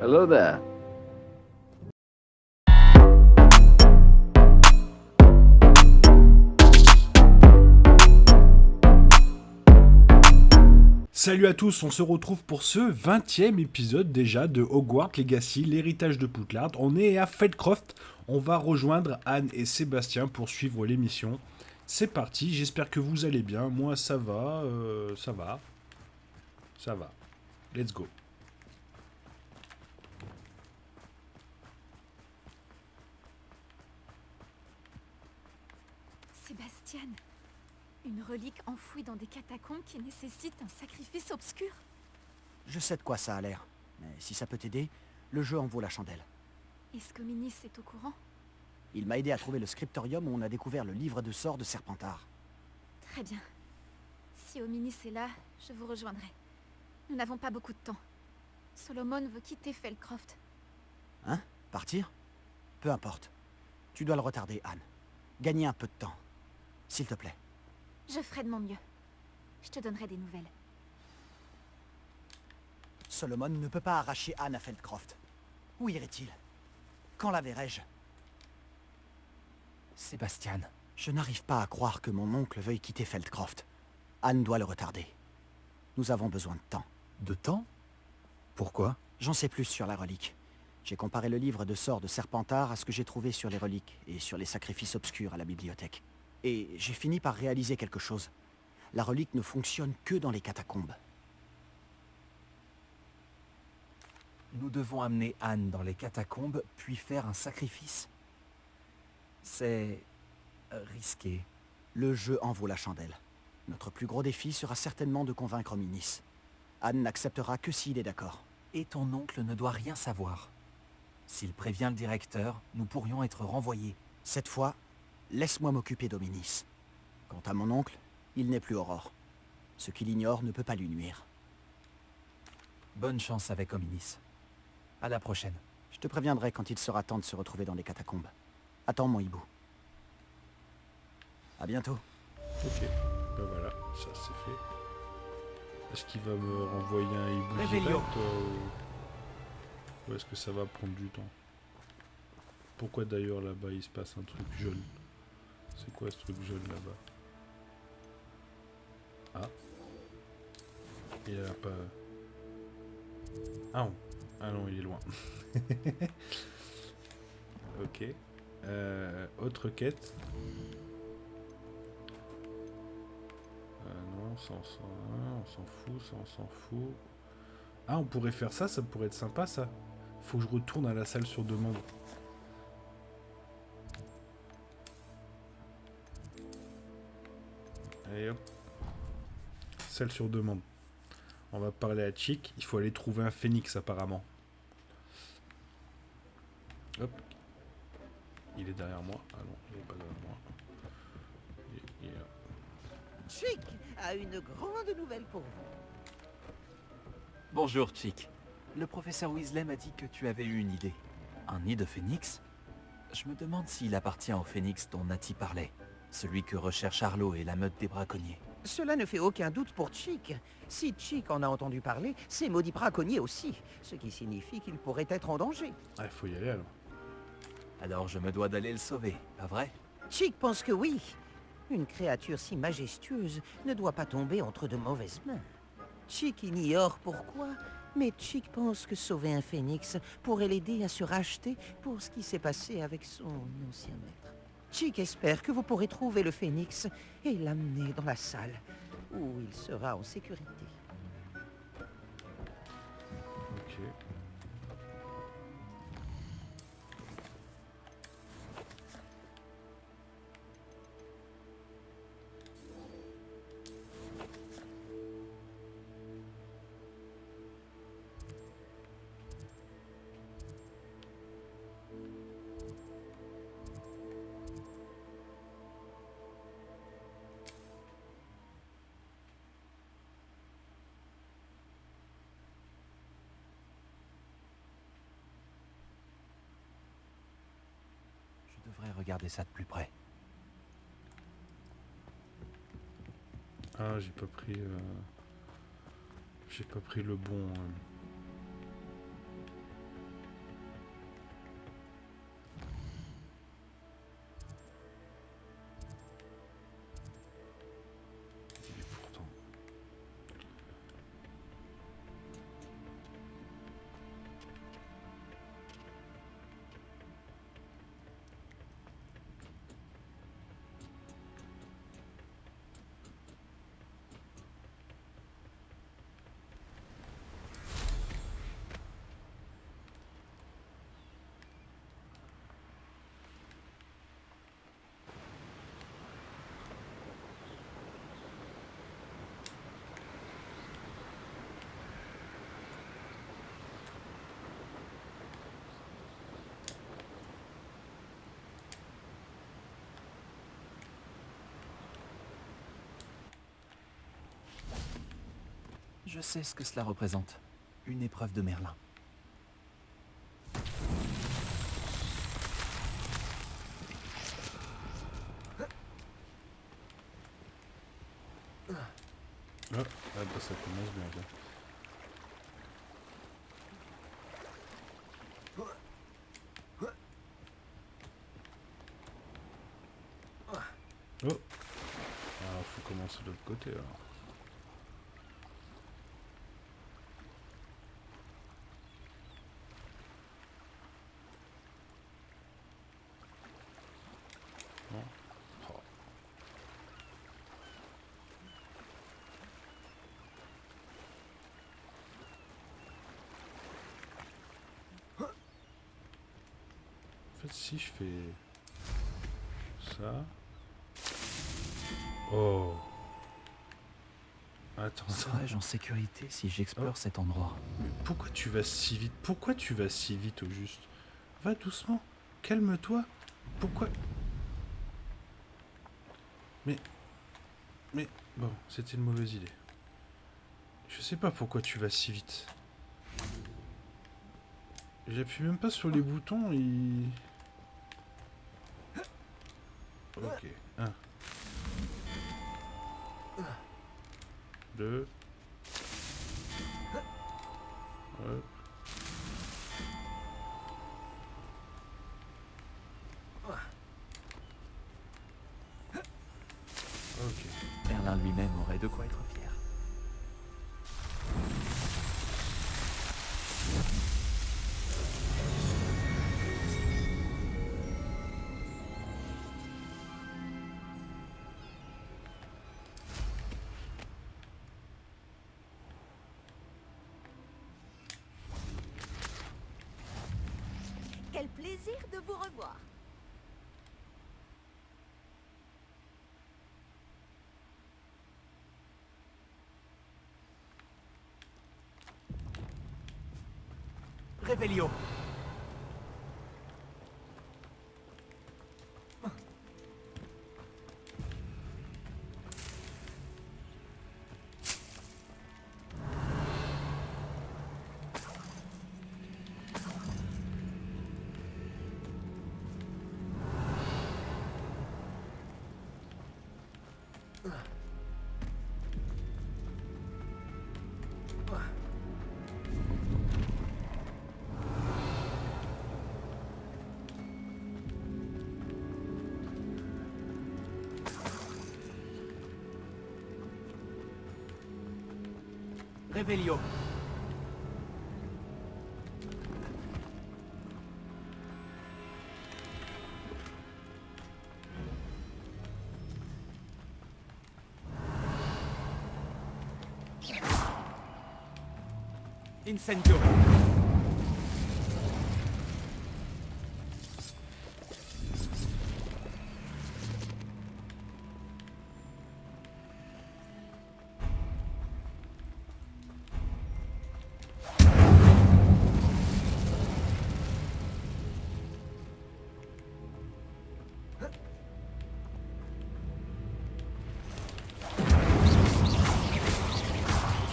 Hello there. Salut à tous, on se retrouve pour ce 20e épisode déjà de Hogwarts Legacy, l'héritage de Poudlard. On est à Feldcroft, on va rejoindre Anne et Sébastien pour suivre l'émission. C'est parti, j'espère que vous allez bien, moi ça va, ça va. Let's go. Sébastien, une relique enfouie dans des catacombes qui nécessite un sacrifice obscur. Je sais de quoi ça a l'air, mais si ça peut t'aider, le jeu en vaut la chandelle. Est-ce que Minis est au courant? Il m'a aidé à trouver le scriptorium où on a découvert le livre de sorts de Serpentard. Très bien. Si Ominis est là, je vous rejoindrai. Nous n'avons pas beaucoup de temps. Solomon veut quitter Feldcroft. Hein? Partir? Peu importe. Tu dois le retarder, Anne. Gagner un peu de temps. S'il te plaît. Je ferai de mon mieux. Je te donnerai des nouvelles. Solomon ne peut pas arracher Anne à Feldcroft. Où irait-il? Quand la verrai-je? Sébastien. Je n'arrive pas à croire que mon oncle veuille quitter Feldcroft. Anne doit le retarder. Nous avons besoin de temps. De temps? Pourquoi? J'en sais plus sur la relique. J'ai comparé le livre de sorts de Serpentard à ce que j'ai trouvé sur les reliques et sur les sacrifices obscurs à la bibliothèque. Et j'ai fini par réaliser quelque chose. La relique ne fonctionne que dans les catacombes. Nous devons amener Anne dans les catacombes, puis faire un sacrifice. C'est... risqué. Le jeu en vaut la chandelle. Notre plus gros défi sera certainement de convaincre Minis. Anne n'acceptera que s'il est d'accord. Et ton oncle ne doit rien savoir. S'il prévient le directeur, nous pourrions être renvoyés. Cette fois, laisse-moi m'occuper d'Ominis. Quant à mon oncle, il n'est plus Aurore. Ce qu'il ignore ne peut pas lui nuire. Bonne chance avec Ominis. À la prochaine. Je te préviendrai quand il sera temps de se retrouver dans les catacombes. Attends mon hibou. À bientôt. Ok, ben voilà, ça c'est fait. Est-ce qu'il va me renvoyer un hibou Réveillon. direct, ou est-ce que ça va prendre du temps? Pourquoi d'ailleurs là-bas il se passe un truc jaune? C'est quoi ce truc jaune là-bas? Ah. Il a pas... Ah non. Ah non, il est loin. Ok. Autre quête. Non, ça on s'en fout, ça on s'en fout. Ah, on pourrait faire ça, ça pourrait être sympa ça. Faut que je retourne à la salle sur demande. Allez hop. Salle sur demande. On va parler à Chick. Il faut aller trouver un phénix apparemment. Hop. Il est derrière moi. Ah non, il est pas derrière moi. Il est là. Chick a une grande nouvelle pour vous. Bonjour, Chick. Le professeur Weasley m'a dit que tu avais eu une idée. Un nid de phénix? Je me demande s'il appartient au phénix dont Natty parlait. Celui que recherche Arlo et la meute des braconniers. Cela ne fait aucun doute pour Chick. Si Chick en a entendu parler, ces maudits braconniers aussi, ce qui signifie qu'il pourrait être en danger. Ah, il faut y aller alors. Alors je me dois d'aller le sauver, pas vrai? Chick pense que oui. Une créature si majestueuse ne doit pas tomber entre de mauvaises mains. Chick ignore pourquoi, mais Chick pense que sauver un phénix pourrait l'aider à se racheter pour ce qui s'est passé avec son ancien maître. Chick espère que vous pourrez trouver le phénix et l'amener dans la salle, où il sera en sécurité. Ok. Je devrais regarder ça de plus près. Ah, j'ai pas pris... le bon... Je sais ce que cela représente. Une épreuve de Merlin. Oh, ah bah ça commence bien là. Oh, alors faut commencer de l'autre côté alors. Non. Oh. En fait, si je fais ça. Oh. Attends, Serais-je en sécurité si j'explore cet endroit? mais pourquoi tu vas si vite? Pourquoi tu vas si vite au juste? Va doucement. Calme-toi. Pourquoi? Mais bon, c'était une mauvaise idée. Je sais pas pourquoi tu vas si vite. J'appuie même pas sur les boutons, Ok, 1. 2. Hop. Ok. Merlin lui-même aurait de quoi être fier. Quel plaisir de vous revoir. Réveillon. Réveillon. Incendio.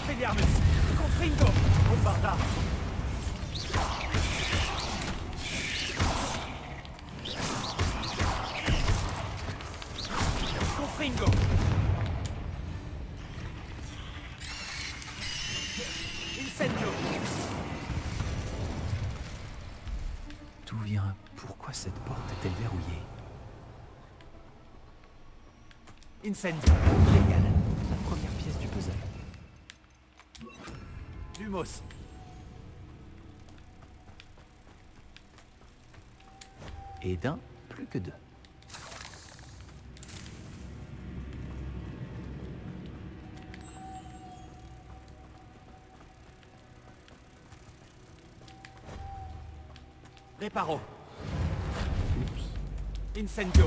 Expelliarmus. Confringo. Bombarda. Confringo. Incendio. D'où vient? Pourquoi cette porte est-elle verrouillée? Incendio. Légal. La première pièce du puzzle. Lumos. Et d'un, plus que deux. Reparo. Incendio.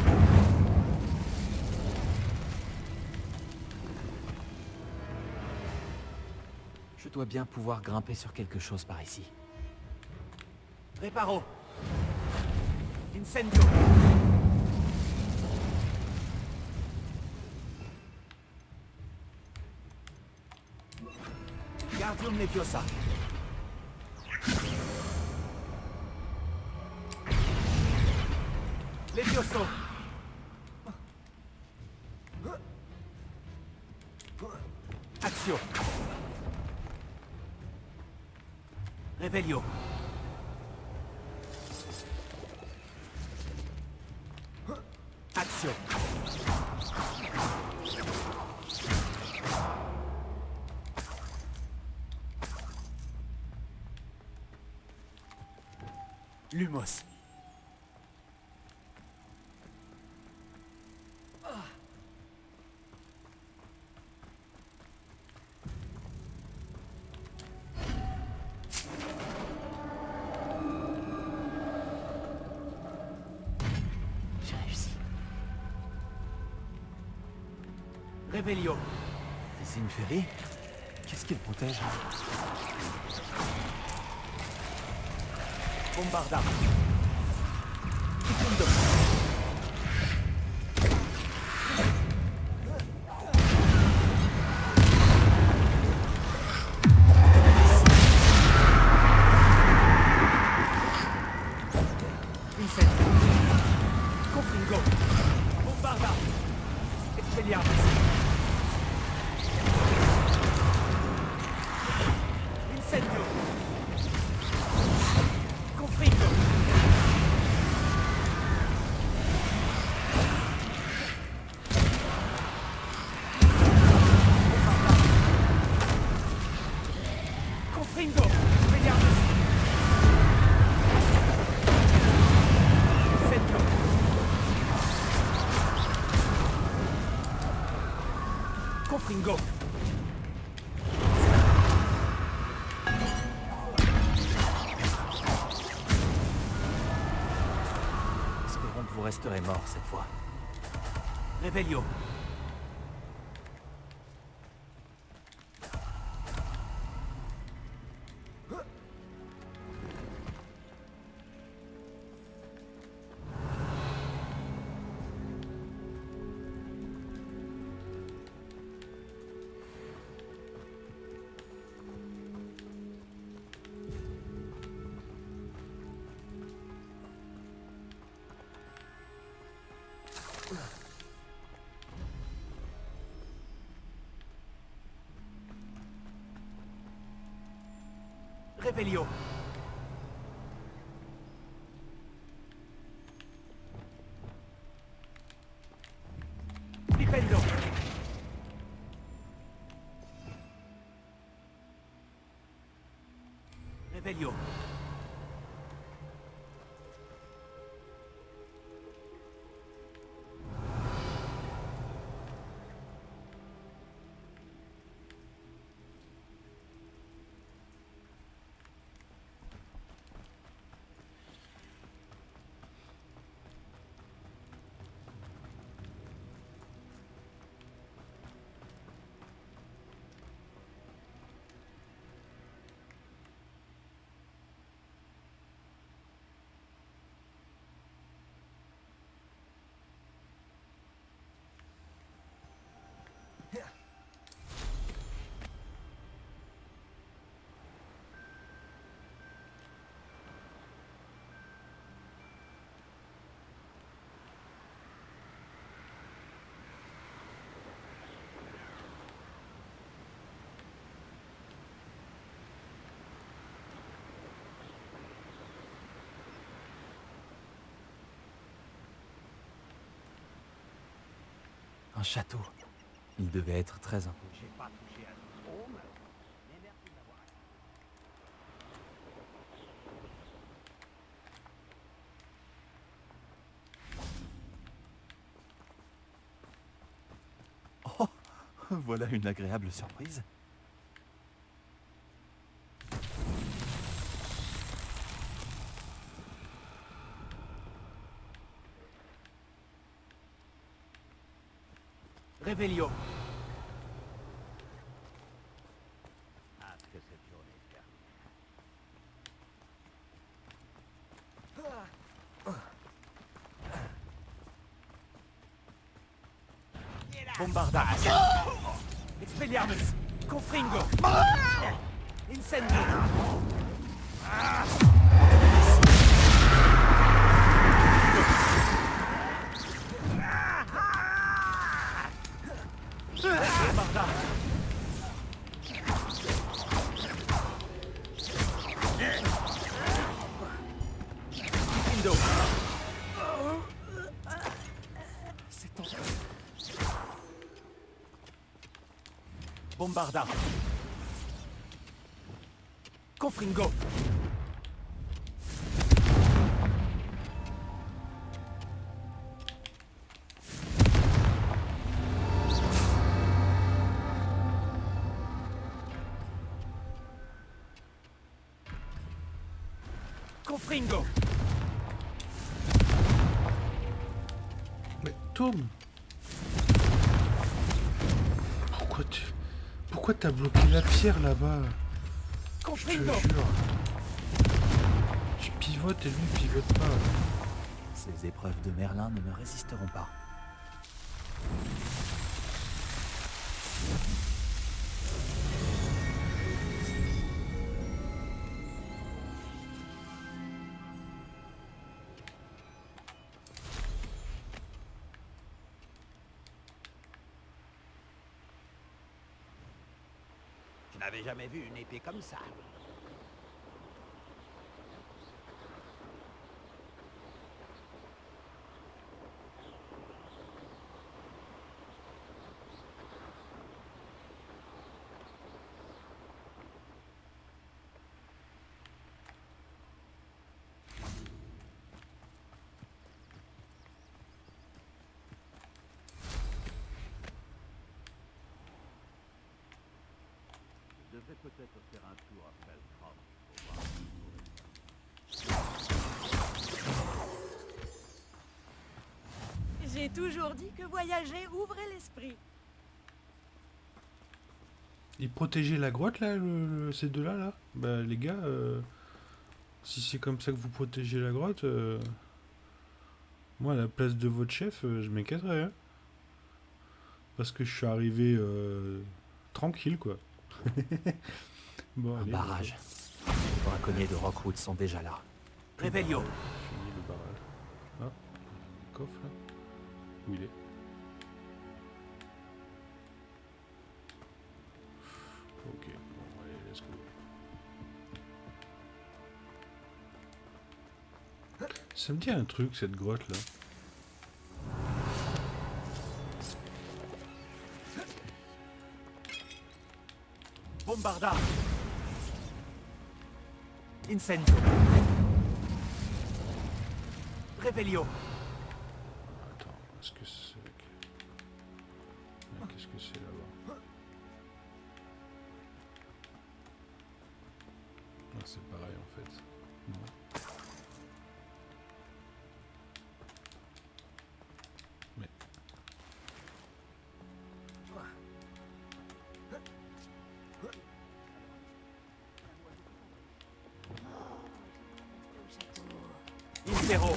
Je dois bien pouvoir grimper sur quelque chose par ici. Reparo. Incendio. Wingardium Leviosa. Levioso. Accio. Revelio. Accio. Lumos. J'ai réussi. Revelio. Des signes ferrés? Qu'est-ce qu'il protège? Bombarda. Secondo. Incendio. Confringo. Bombarda. Expelliarmus. Incendio. Confringo. Confringo. Expelliarmus. Incendio. Confringo. Espérons que vous resterez mort cette fois. Revelio. Revelio. Flipendo. Revelio. Un château. Il devait être très important. Oh, voilà une agréable surprise. Revelio. Bombarda. Expelliarmus. Confringo. Incendio. Bombarda. Indo. C'est ton... Bombarda. Confringo. Confringo. Mais tourne. Pourquoi t'as bloqué la pierre là-bas? Je te Confringo. jure. Je pivote et lui il pivote pas. Ces épreuves de Merlin ne me résisteront pas. Je n'avais jamais vu une épée comme ça. Je devrais peut-être faire un tour à Felcroft pour voir. J'ai toujours dit que voyager ouvrait l'esprit. Ils protégeaient la grotte là, ces deux-là là? Bah les gars, si c'est comme ça que vous protégez la grotte, moi à la place de votre chef, je m'inquiéterais. Hein. Parce que je suis arrivé tranquille quoi. Bon, Un allez, barrage. Les braconniers de Rockwood sont déjà là. Réveillon. Fini le barrage. Ah, un coffre là. Où il est? Ok, bon allez, let's go. Ça me dit un truc cette grotte là. Bombarda. Incendio. Réveillon. Attends, est-ce que c'est... Mais qu'est-ce que c'est là-bas? Ah, c'est pareil en fait. Non. Mais... Intero.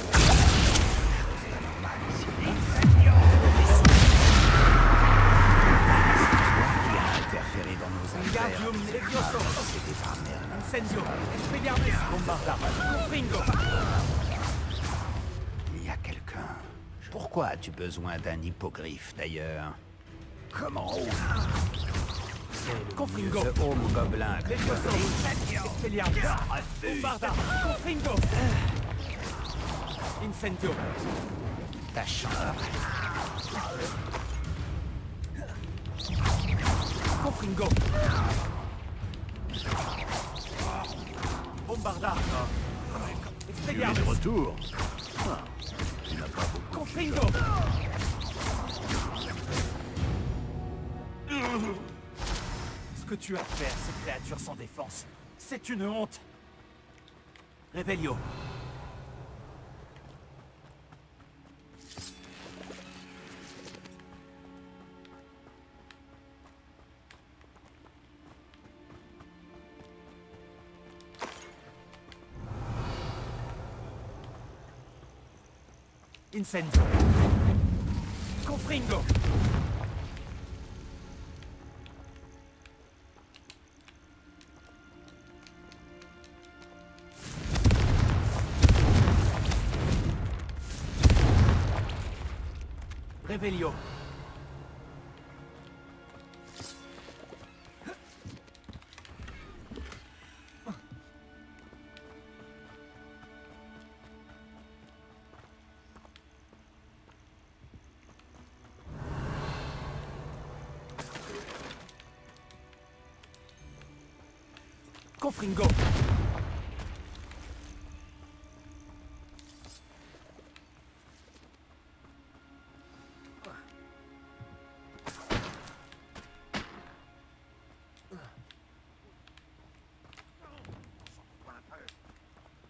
Interféré dans nos affaires. Wingardium Levioso. C'était pas Merlin. Incendio. Expelliarmus. Bombarda. Confringo. Il y a quelqu'un. Pourquoi as-tu besoin d'un hippogriffe d'ailleurs? Comment Confringo. ce homme gobelin que Levioso. Expelliarmus. Bombarda. Confringo. Incendio. ta chance? Confringo. Bombarda. Expelliarmus. De retour. Ah, tu n'as pas beaucoup. Confringo. Ce que tu as fait à ces créatures sans défense, c'est une honte. Réveillon. Incendio. Confringo. Revelio. Confringo.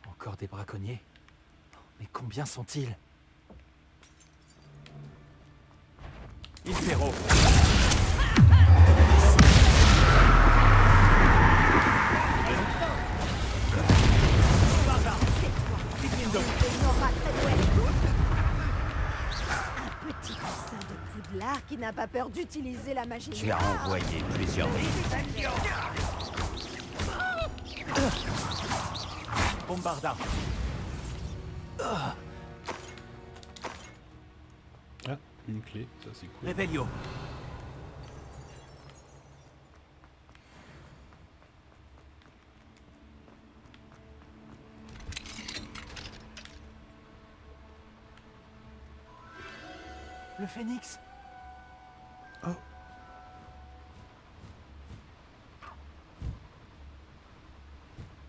Encore des braconniers? Mais combien sont-ils? Il Ferro. Un petit coussin de Poudlard qui n'a pas peur d'utiliser la magie. Tu as envoyé plusieurs livres. Bombarda. Ah, une clé, ça c'est cool. Revelio. Le phénix. Oh.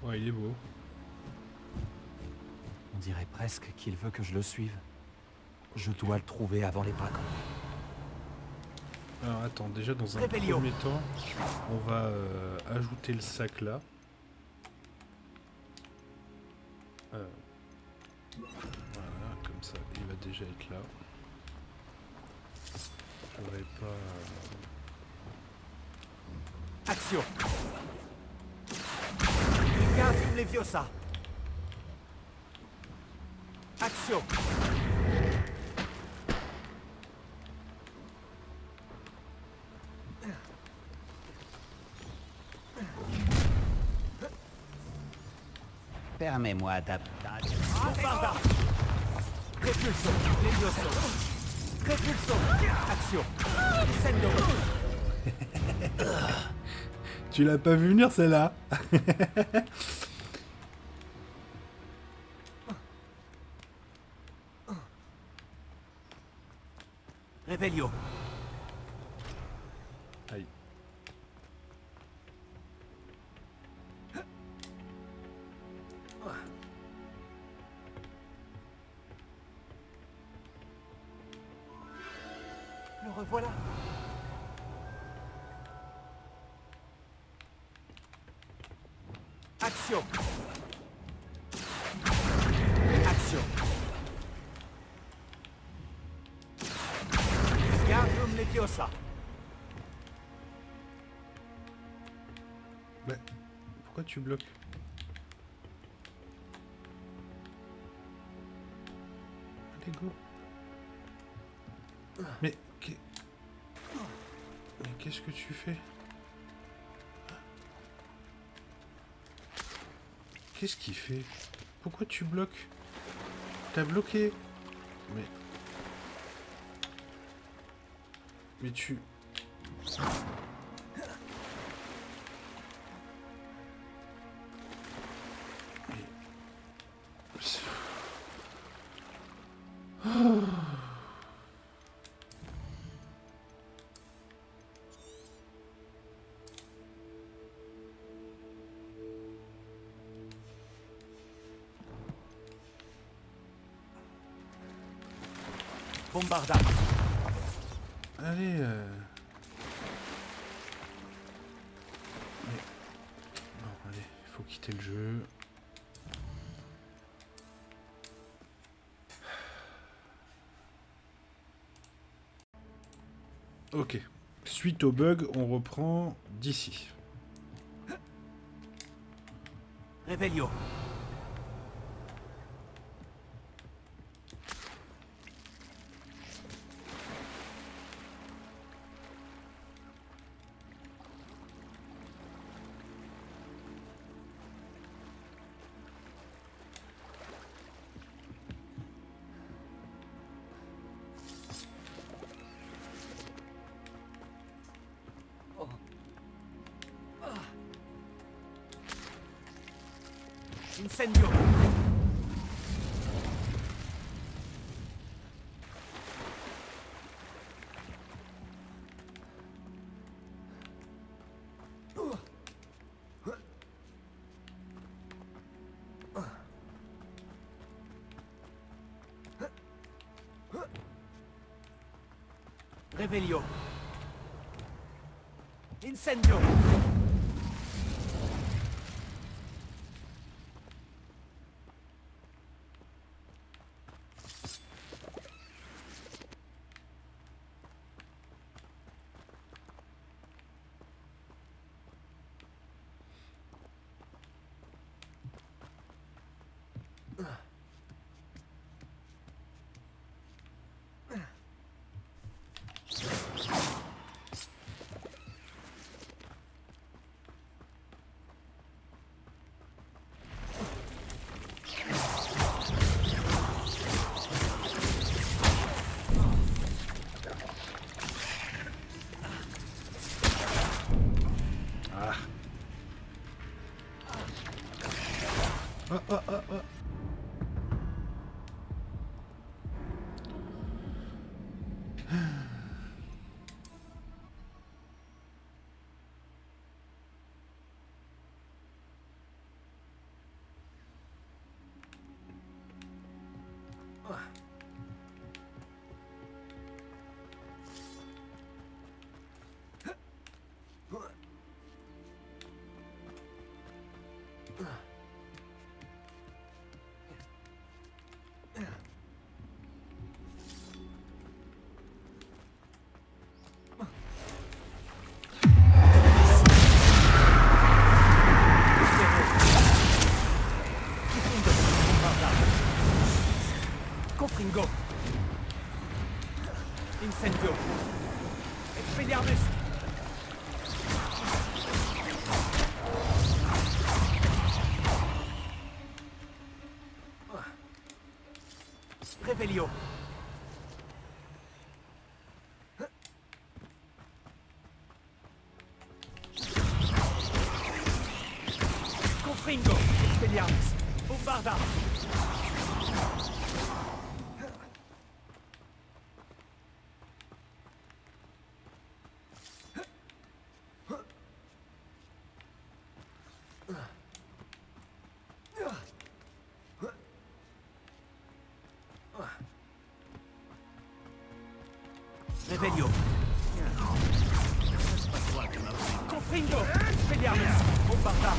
Ouais, il est beau. On dirait presque qu'il veut que je le suive. Je dois le trouver avant les braconniers. Alors attends, déjà dans un Revelio. premier temps, on va ajouter le sac là. Voilà, comme ça, il va déjà être là. J'aurais pas... Action. Wingardium Leviosa. Action. Permets-moi d'apprendre. Bombarda. Repulso. Levioso. Repulso. Action. Sendo. Tu l'as pas vu venir celle-là? Revelio. Aïe. Le revoilà. Action. Action. Wingardium Leviosa. Mais pourquoi tu bloques? Allez, go. Mais qu'est-ce que tu fais? Qu'est-ce qu'il fait? Pourquoi tu bloques? T'as bloqué? Mais... Mais tu... Mais... Bombarda. Allez, Mais... Bon, allez, il faut quitter le jeu. Ok. Suite au bug, on reprend d'ici. Revelio. Incendio. Revelio. Incendio. Confringo. Incendio. Expelliarmus. Revelio. Confringo. Expelliarmus. Bombarda. Revelio. Confringo. Expelliarmus. Bombarda.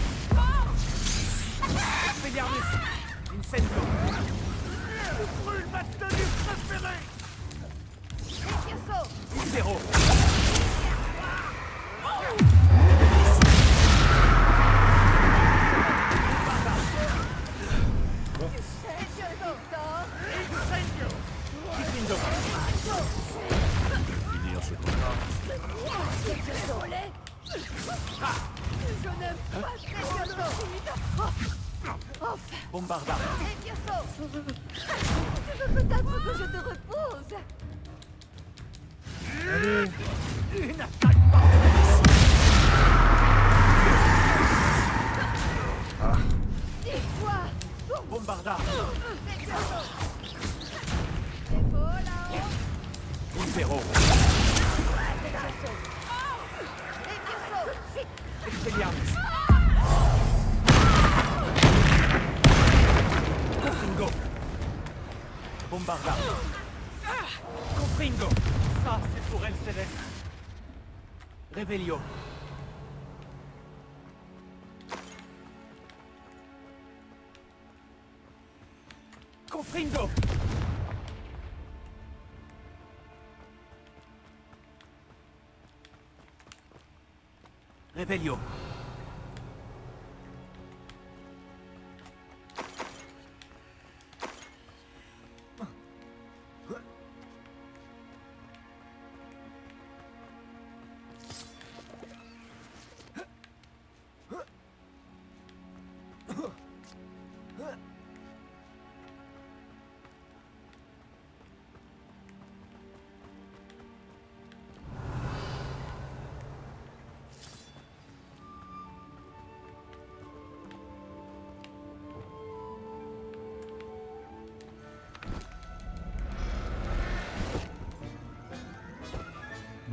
Expelliarmus. Incendio. Je brûle ma tenue préférée. Zéro. Finir ce combat. Je n'aime pas Enfin, Bombarda. tu veux peut-être que je te repose. Une attaque par Dis-toi. Bombarda. Épaules Zéro. Expelliarmus. Confringo. Bombarda. Confringo. Ça, c'est pour elle, Céleste. Revelio. Confringo. Revelio.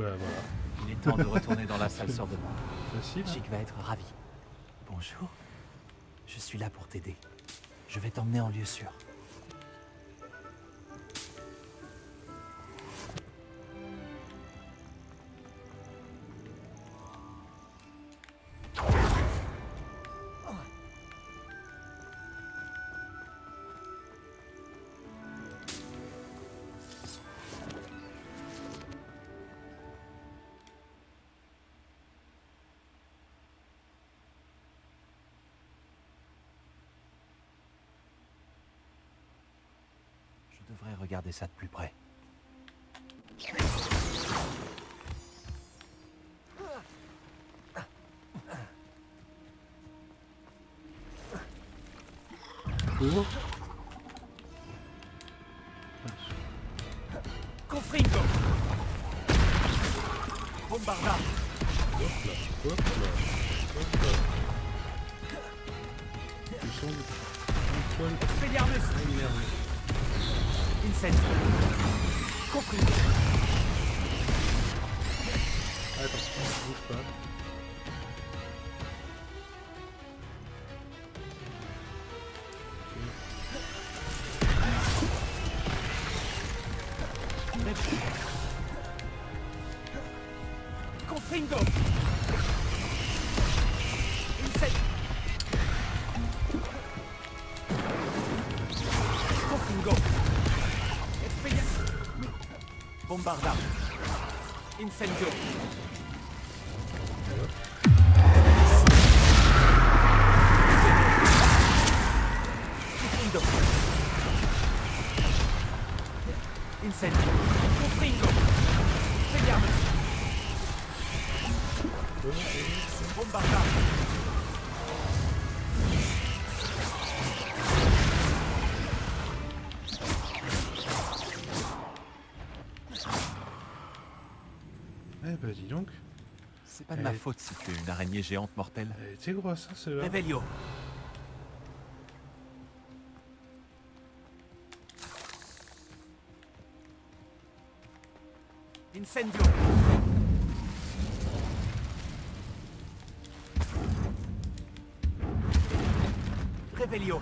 Bah voilà, Il est temps de retourner dans la salle sur demande. facile. Hein. Chick va être ravi. Bonjour. Je suis là pour t'aider. Je vais t'emmener en lieu sûr. Je devrais regarder ça de plus près. Oh. Confringo! Bombarda! Hop là. Ils sont un poil Expelliarmus! énervés. Incend! Confringo! Attention, bouge pas. Confringo! Incend! Confringo! Expelliarmus! Bombarda! Incendio! Confringo! Incendio! Confringo! Expelliarmus! Bombarda! Eh bah dis donc, C'est pas de ma faute si tu es une araignée géante mortelle. elle était grosse hein, celle-là. Revelio! Incendio! Revelio!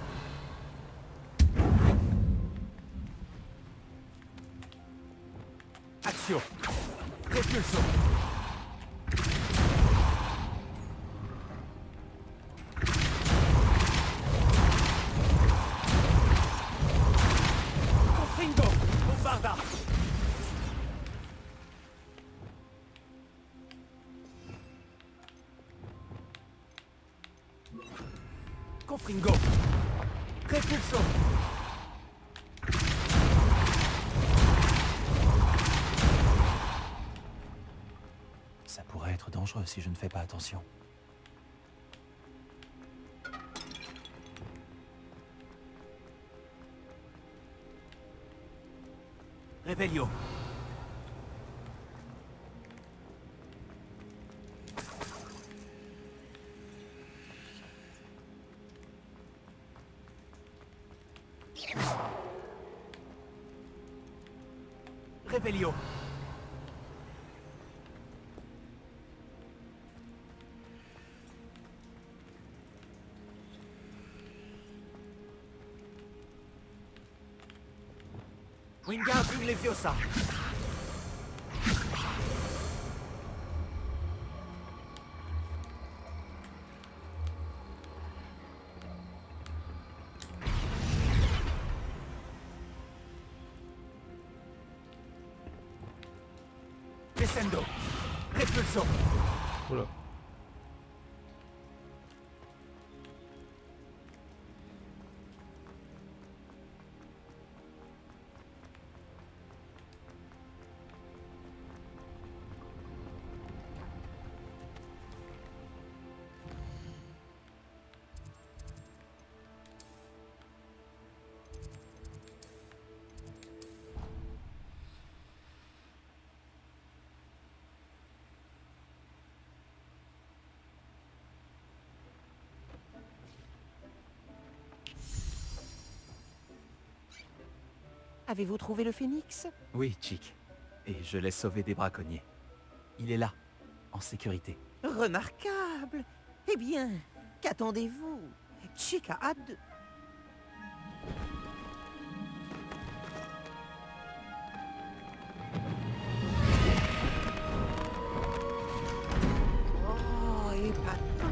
Accio! Repulso! Confringo! Bombarda! Confringo! Repulso! Ça pourrait être dangereux si je ne fais pas attention. Revelio! Revelio! Wingardium Leviosa! Descendo! Repulso! Voilà. Avez-vous trouvé le phénix? Oui, Chick. Et je l'ai sauvé des braconniers. Il est là, en sécurité. Remarquable. Eh bien, qu'attendez-vous? Chick a hâte de... Oh, épatant.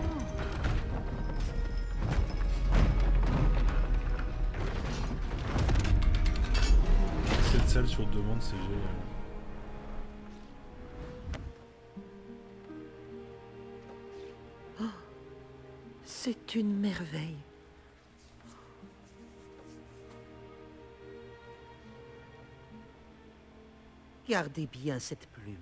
Cette salle sur demande, c'est génial. C'est une merveille. Gardez bien cette plume.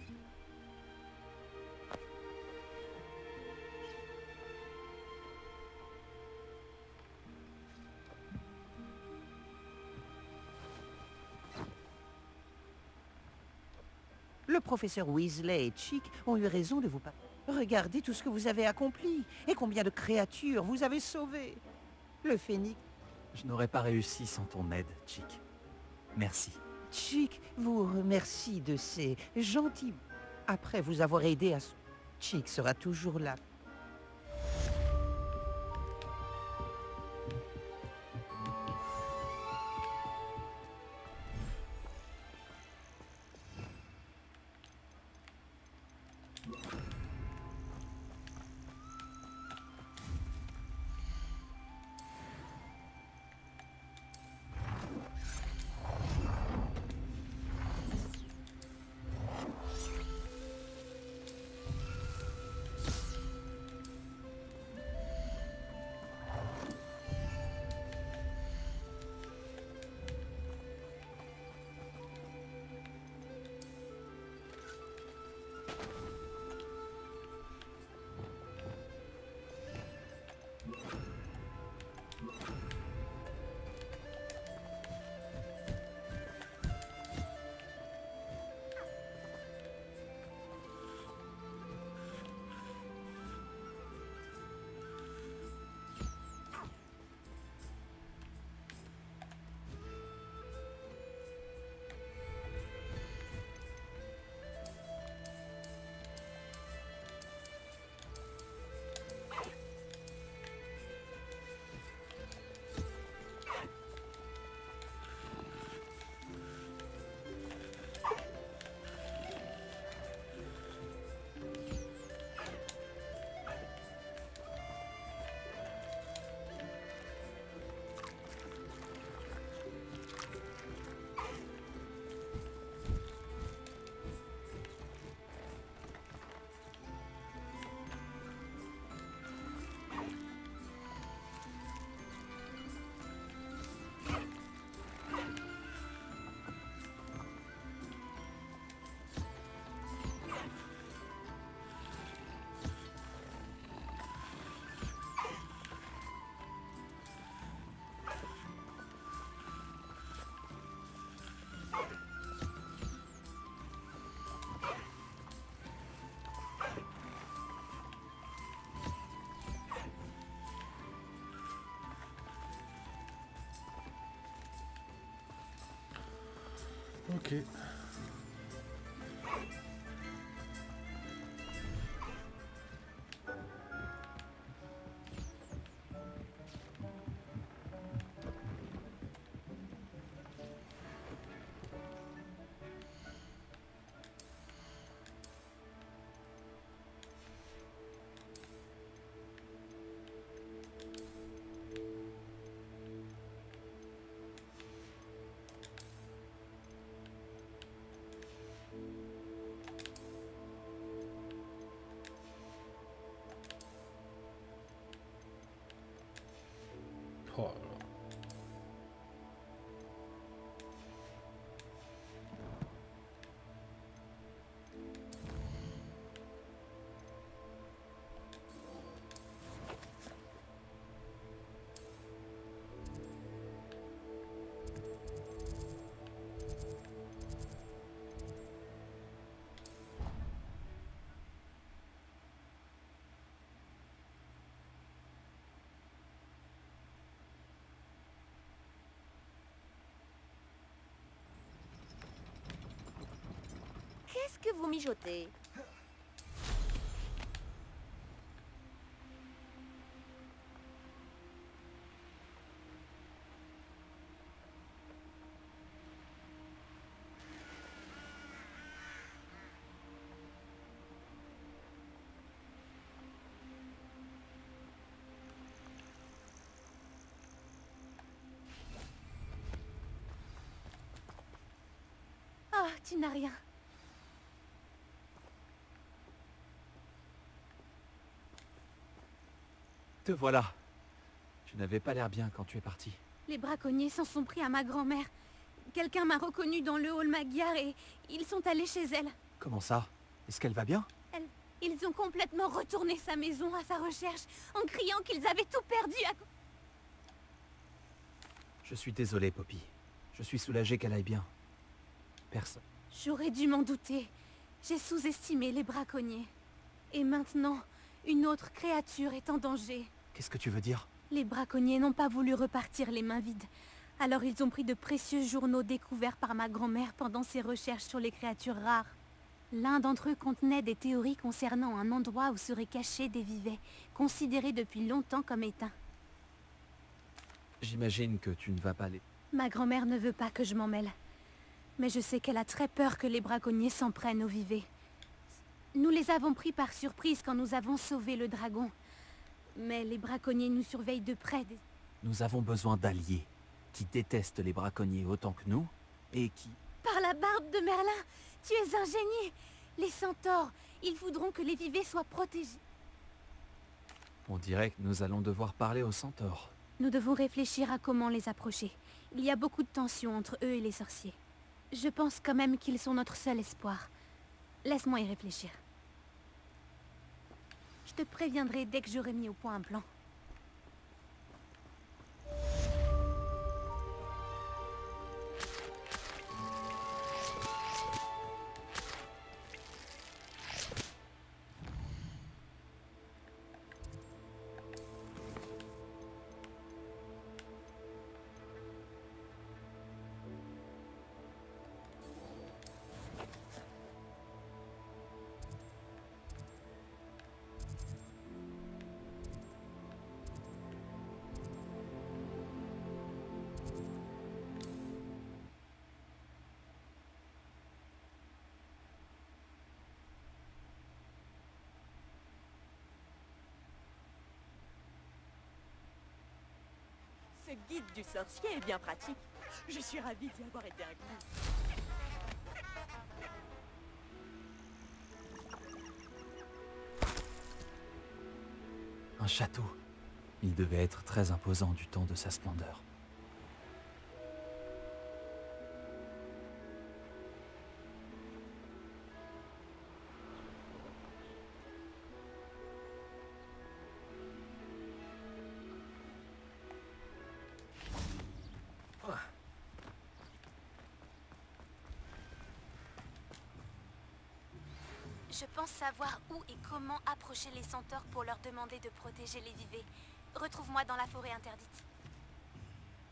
Le professeur Weasley et Chick ont eu raison de vous parler. Regardez tout ce que vous avez accompli et combien de créatures vous avez sauvées. Le phénix... Je n'aurais pas réussi sans ton aide, Chick. Merci. Chick vous remercie de ses gentils... Après vous avoir aidé à... Chick sera toujours là. Ok. Oh là là. Qu'est-ce que vous mijotez? Tu n'as rien. Te voilà. Tu n'avais pas l'air bien quand tu es parti. Les braconniers s'en sont pris à ma grand-mère. Quelqu'un m'a reconnu dans le hall Magyar et ils sont allés chez elle. Comment ça? Est-ce qu'elle va bien? Ils ont complètement retourné sa maison à sa recherche en criant qu'ils avaient tout perdu à... Je suis désolé, Poppy. Je suis soulagé qu'elle aille bien. Personne. J'aurais dû m'en douter. J'ai sous-estimé les braconniers. Et maintenant, une autre créature est en danger. Qu'est-ce que tu veux dire? Les braconniers n'ont pas voulu repartir les mains vides. Alors ils ont pris de précieux journaux découverts par ma grand-mère pendant ses recherches sur les créatures rares. L'un d'entre eux contenait des théories concernant un endroit où seraient cachés des vivets, considérés depuis longtemps comme éteints. J'imagine que tu ne vas pas les... Ma grand-mère ne veut pas que je m'en mêle. Mais je sais qu'elle a très peur que les braconniers s'en prennent aux vivets. Nous les avons pris par surprise quand nous avons sauvé le dragon. Mais les braconniers nous surveillent de près. Nous avons besoin d'alliés qui détestent les braconniers autant que nous et qui... Par la barbe de Merlin, tu es un génie! Les centaures, ils voudront que les vivets soient protégés. On dirait que nous allons devoir parler aux centaures. Nous devons réfléchir à comment les approcher. Il y a beaucoup de tension entre eux et les sorciers. Je pense quand même qu'ils sont notre seul espoir. Laisse-moi y réfléchir. Je te préviendrai dès que j'aurai mis au point un plan. Ce guide du sorcier est bien pratique. Je suis ravie d'y avoir été inclus. Un château. Il devait être très imposant du temps de sa splendeur. Je pense savoir où et comment approcher les centaures pour leur demander de protéger les vivets. Retrouve-moi dans la forêt interdite.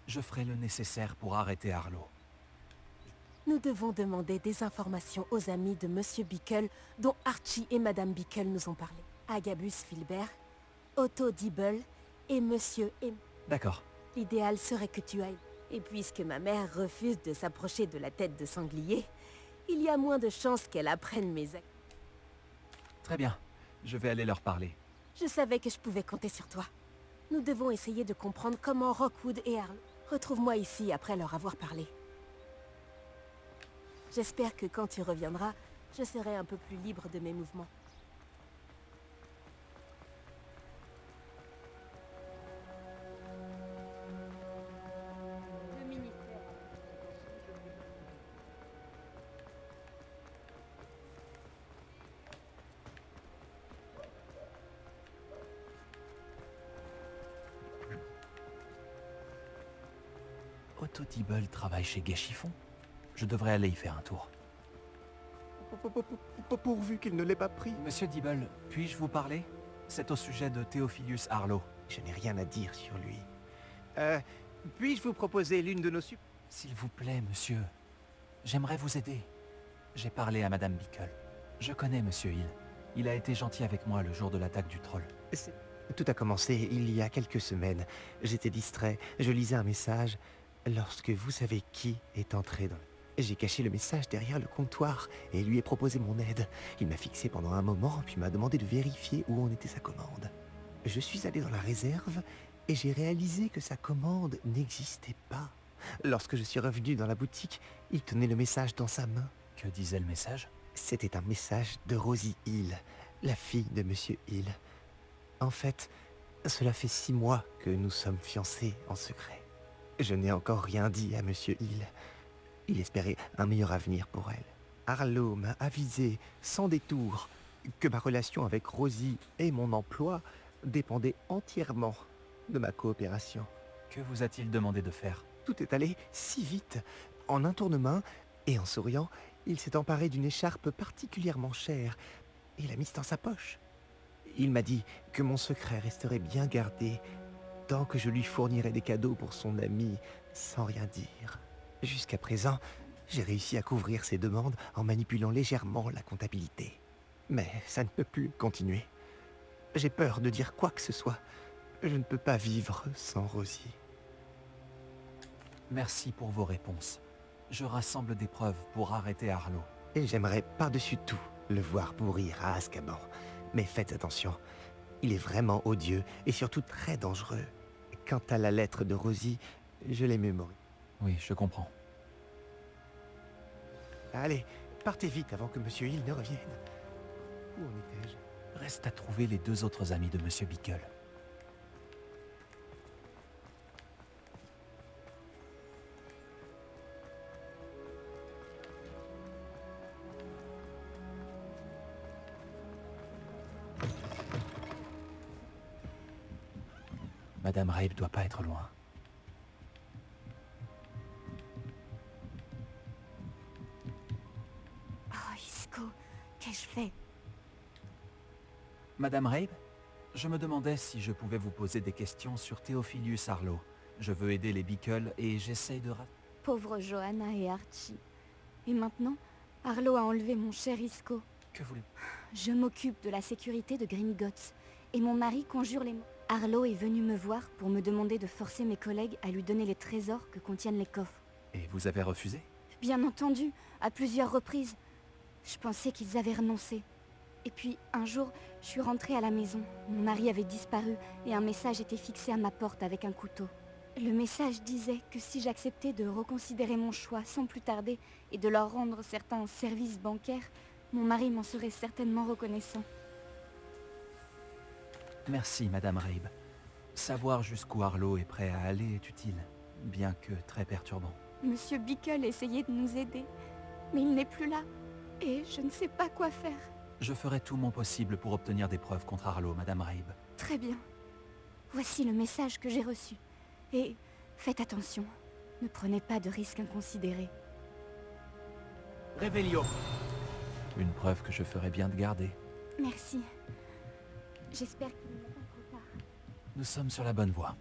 Je ferai le nécessaire pour arrêter Arlo. Nous devons demander des informations aux amis de Monsieur Bickle, dont Archie et Madame Bickle nous ont parlé. Agabus Filbert, Otto Dibble et Monsieur M. D'accord. L'idéal serait que tu ailles. Et puisque ma mère refuse de s'approcher de la tête de sanglier, il y a moins de chances qu'elle apprenne mes actes. Très bien. Je vais aller leur parler. Je savais que je pouvais compter sur toi. Nous devons essayer de comprendre comment Rockwood et Arlo... Retrouve-moi ici après leur avoir parlé. J'espère que quand tu reviendras, je serai un peu plus libre de mes mouvements. Le ministère. Otto Dibble travaille chez Gay-Chiffon. Je devrais aller y faire un tour. Pourvu qu'il ne l'ait pas pris. Monsieur Dibble, puis-je vous parler? C'est au sujet de Theophilus Arlo. Je n'ai rien à dire sur lui. Puis-je vous proposer l'une de nos S'il vous plaît, monsieur. J'aimerais vous aider. J'ai parlé à Madame Bickle. Je connais Monsieur Hill. Il a été gentil avec moi le jour de l'attaque du troll. Tout a commencé il y a quelques semaines. J'étais distrait, je lisais un message, lorsque vous savez qui est entré dans... J'ai caché le message derrière le comptoir et lui ai proposé mon aide. Il m'a fixé pendant un moment, puis m'a demandé de vérifier où en était sa commande. Je suis allé dans la réserve et j'ai réalisé que sa commande n'existait pas. Lorsque je suis revenu dans la boutique, il tenait le message dans sa main. Que disait le message? C'était un message de Rosie Hill, la fille de Monsieur Hill. En fait, cela fait 6 mois que nous sommes fiancés en secret. Je n'ai encore rien dit à Monsieur Hill. Il espérait un meilleur avenir pour elle. Arlo m'a avisé, sans détour, que ma relation avec Rosie et mon emploi dépendaient entièrement de ma coopération. Que vous a-t-il demandé de faire? Tout est allé si vite. En un tournement, et en souriant, il s'est emparé d'une écharpe particulièrement chère et l'a mise dans sa poche. Il m'a dit que mon secret resterait bien gardé tant que je lui fournirais des cadeaux pour son ami sans rien dire. Jusqu'à présent, j'ai réussi à couvrir ses demandes en manipulant légèrement la comptabilité. Mais ça ne peut plus continuer. J'ai peur de dire quoi que ce soit. Je ne peux pas vivre sans Rosie. Merci pour vos réponses. Je rassemble des preuves pour arrêter Arlo. Et j'aimerais par-dessus tout le voir pourrir à Azkaban. Mais faites attention, il est vraiment odieux et surtout très dangereux. Quant à la lettre de Rosie, je l'ai mémorisée. Oui, je comprends. Allez, partez vite avant que Monsieur Hill ne revienne. Où en étais-je? Reste à trouver les 2 autres amis de Monsieur Bickle. Madame Rabe doit pas être loin. Oh, Isco, qu'ai-je fait? Madame Rabe, je me demandais si je pouvais vous poser des questions sur Theophilus Arlo. Je veux aider les Bickle et j'essaye de... Pauvre Johanna et Archie. Et maintenant, Arlo a enlevé mon cher Isco. Que voulez... Je m'occupe de la sécurité de Gringotts et mon mari conjure les mots. Arlo est venu me voir pour me demander de forcer mes collègues à lui donner les trésors que contiennent les coffres. Et vous avez refusé? Bien entendu, à plusieurs reprises. Je pensais qu'ils avaient renoncé. Et puis, un jour, je suis rentrée à la maison. Mon mari avait disparu et un message était fixé à ma porte avec un couteau. Le message disait que si j'acceptais de reconsidérer mon choix sans plus tarder et de leur rendre certains services bancaires, mon mari m'en serait certainement reconnaissant. Merci, Madame Rabe. Savoir jusqu'où Arlo est prêt à aller est utile, bien que très perturbant. Monsieur Bickle essayait de nous aider, mais il n'est plus là, et je ne sais pas quoi faire. Je ferai tout mon possible pour obtenir des preuves contre Arlo, Madame Rabe. Très bien. Voici le message que j'ai reçu. Et faites attention, ne prenez pas de risques inconsidérés. Révélio. Une preuve que je ferai bien de garder. Merci. J'espère qu'il n'est pas trop tard. Nous sommes sur la bonne voie.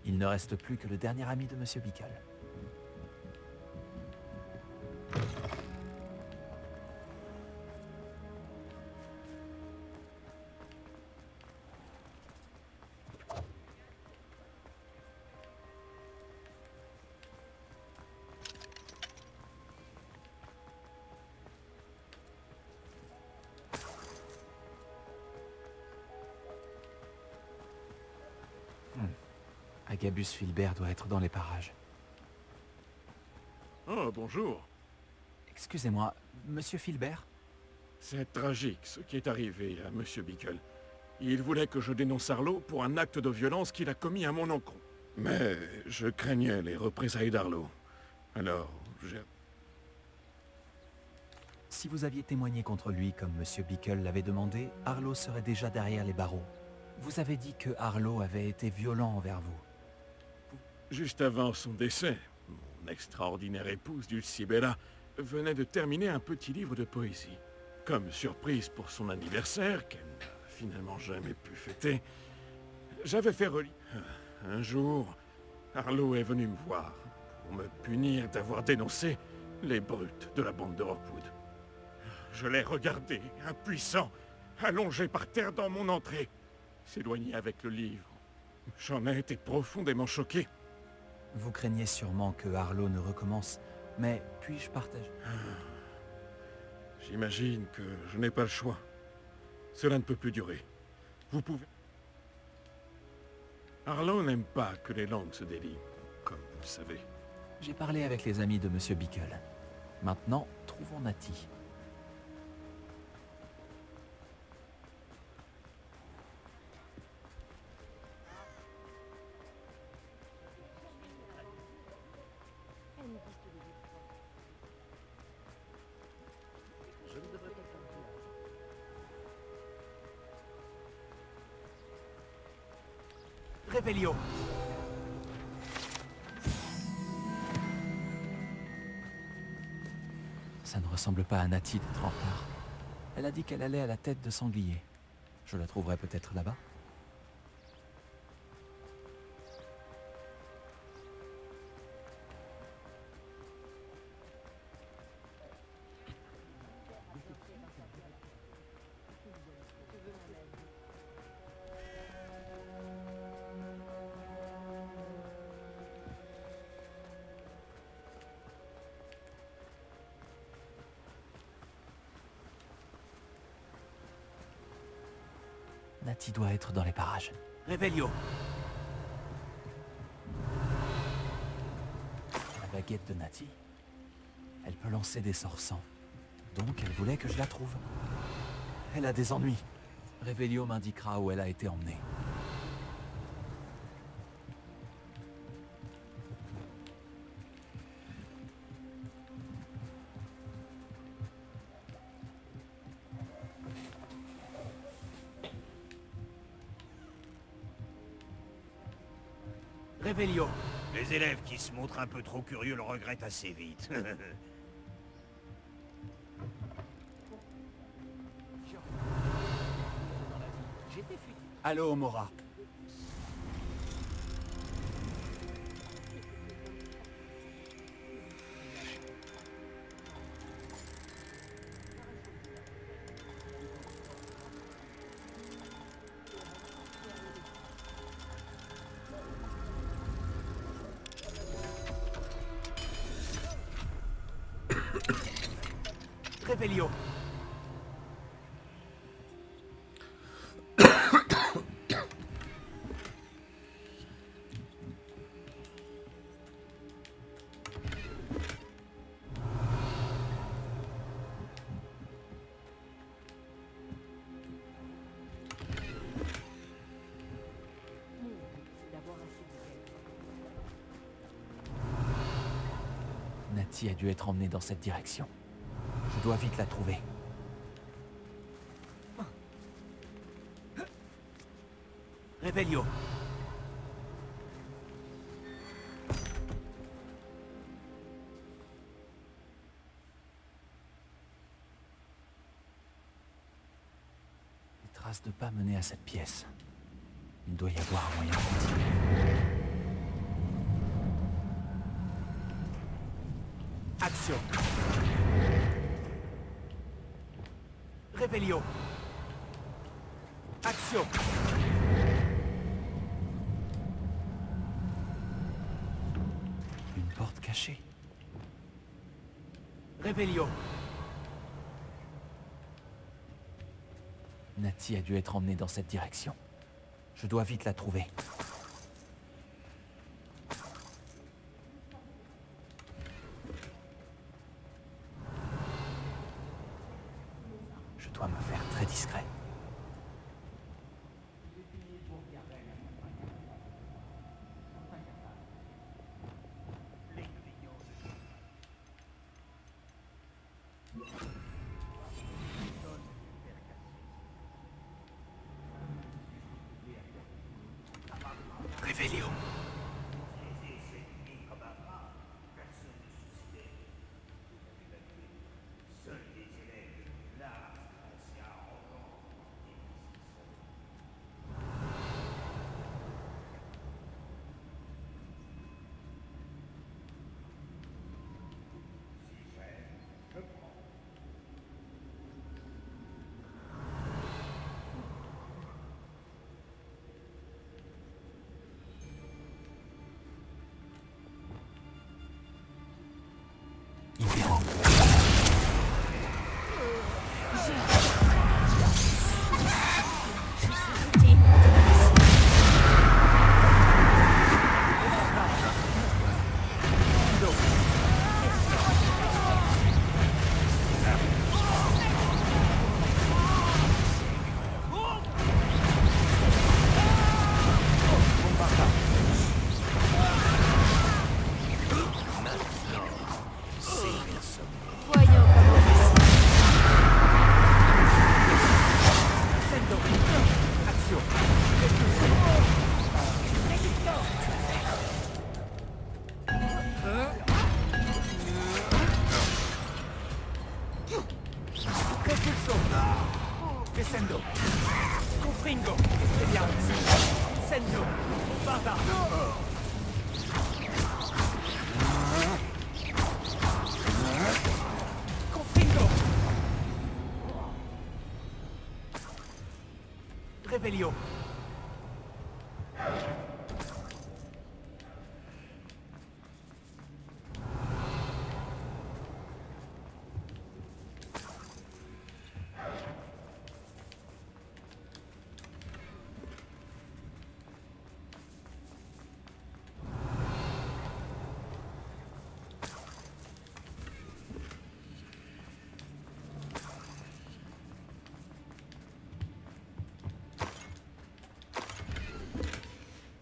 Il ne reste plus que le dernier ami de Monsieur Bickle. Agabus Filbert doit être dans les parages. Oh, bonjour. Excusez-moi, Monsieur Filbert? C'est tragique ce qui est arrivé à Monsieur Bickle. Il voulait que je dénonce Arlo pour un acte de violence qu'il a commis à mon encontre. Mais je craignais les représailles d'Arlo. Alors, j'ai... Si vous aviez témoigné contre lui comme Monsieur Bickle l'avait demandé, Arlo serait déjà derrière les barreaux. Vous avez dit que Arlo avait été violent envers vous. Juste avant son décès, mon extraordinaire épouse Dulcibella venait de terminer un petit livre de poésie. Comme surprise pour son anniversaire, qu'elle n'a finalement jamais pu fêter, j'avais fait relire. Un jour, Arlo est venu me voir pour me punir d'avoir dénoncé les brutes de la bande de Rockwood. Je l'ai regardé, impuissant, allongé par terre dans mon entrée, s'éloigner avec le livre. J'en ai été profondément choqué. Vous craignez sûrement que Arlo ne recommence, mais puis-je partager? J'imagine que je n'ai pas le choix. Cela ne peut plus durer. Vous pouvez... Arlo n'aime pas que les langues se délient, comme vous le savez. J'ai parlé avec les amis de Monsieur Bickle. Maintenant, Retrouvons Nati. Réveillon. Ça ne ressemble pas à Nati d'être en retard. Elle a dit qu'elle allait à la tête de sanglier. Je la trouverai peut-être là-bas. Nati doit être dans les parages. Réveillon. La baguette de Nati. Elle peut lancer des sorts sans. Donc elle voulait que je la trouve. Elle a des ennuis. Revelio m'indiquera où elle a été emmenée. Réveillon. Les élèves qui se montrent un peu trop curieux le regrettent assez vite. Allô, Mora. Réveillon. Nati a dû être emmenée dans cette direction. Je dois vite la trouver. Réveillon. Les traces de pas menées à cette pièce. Il doit y avoir un moyen de continuer. Action. Réveillon. Action. Une porte cachée. Réveillon. Nati a dû être emmenée dans cette direction. Je dois vite la trouver. Je dois me faire très discret. Réveillon. Sendo. Confringo. Expelliarmus. Sendo. Barda. Confringo. Revelio.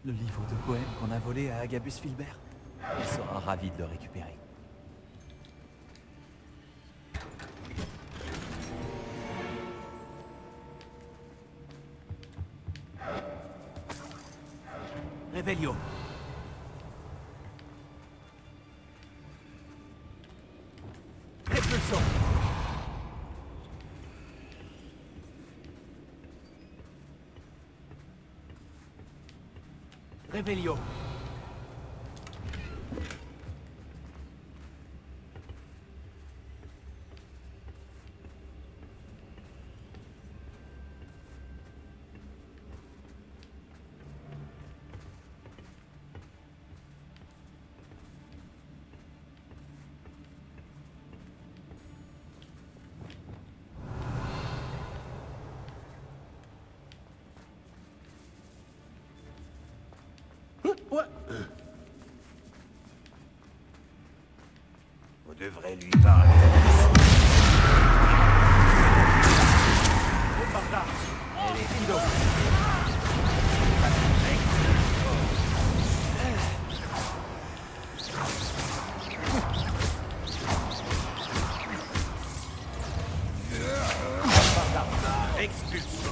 Le livre de poèmes qu'on a volé à Agabus Filbert. Il sera ravi de le récupérer. Revelio. Repulsion. Revelio. On devrait lui parler. Expulsion.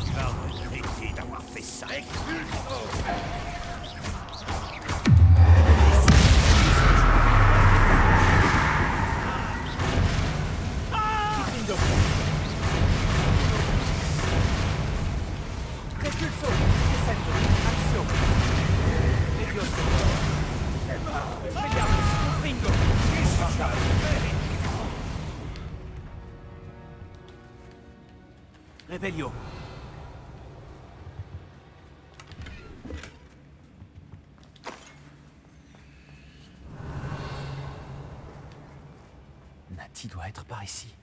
Tu vas regretter d'avoir fait ça. Revelio. Nati doit être par ici.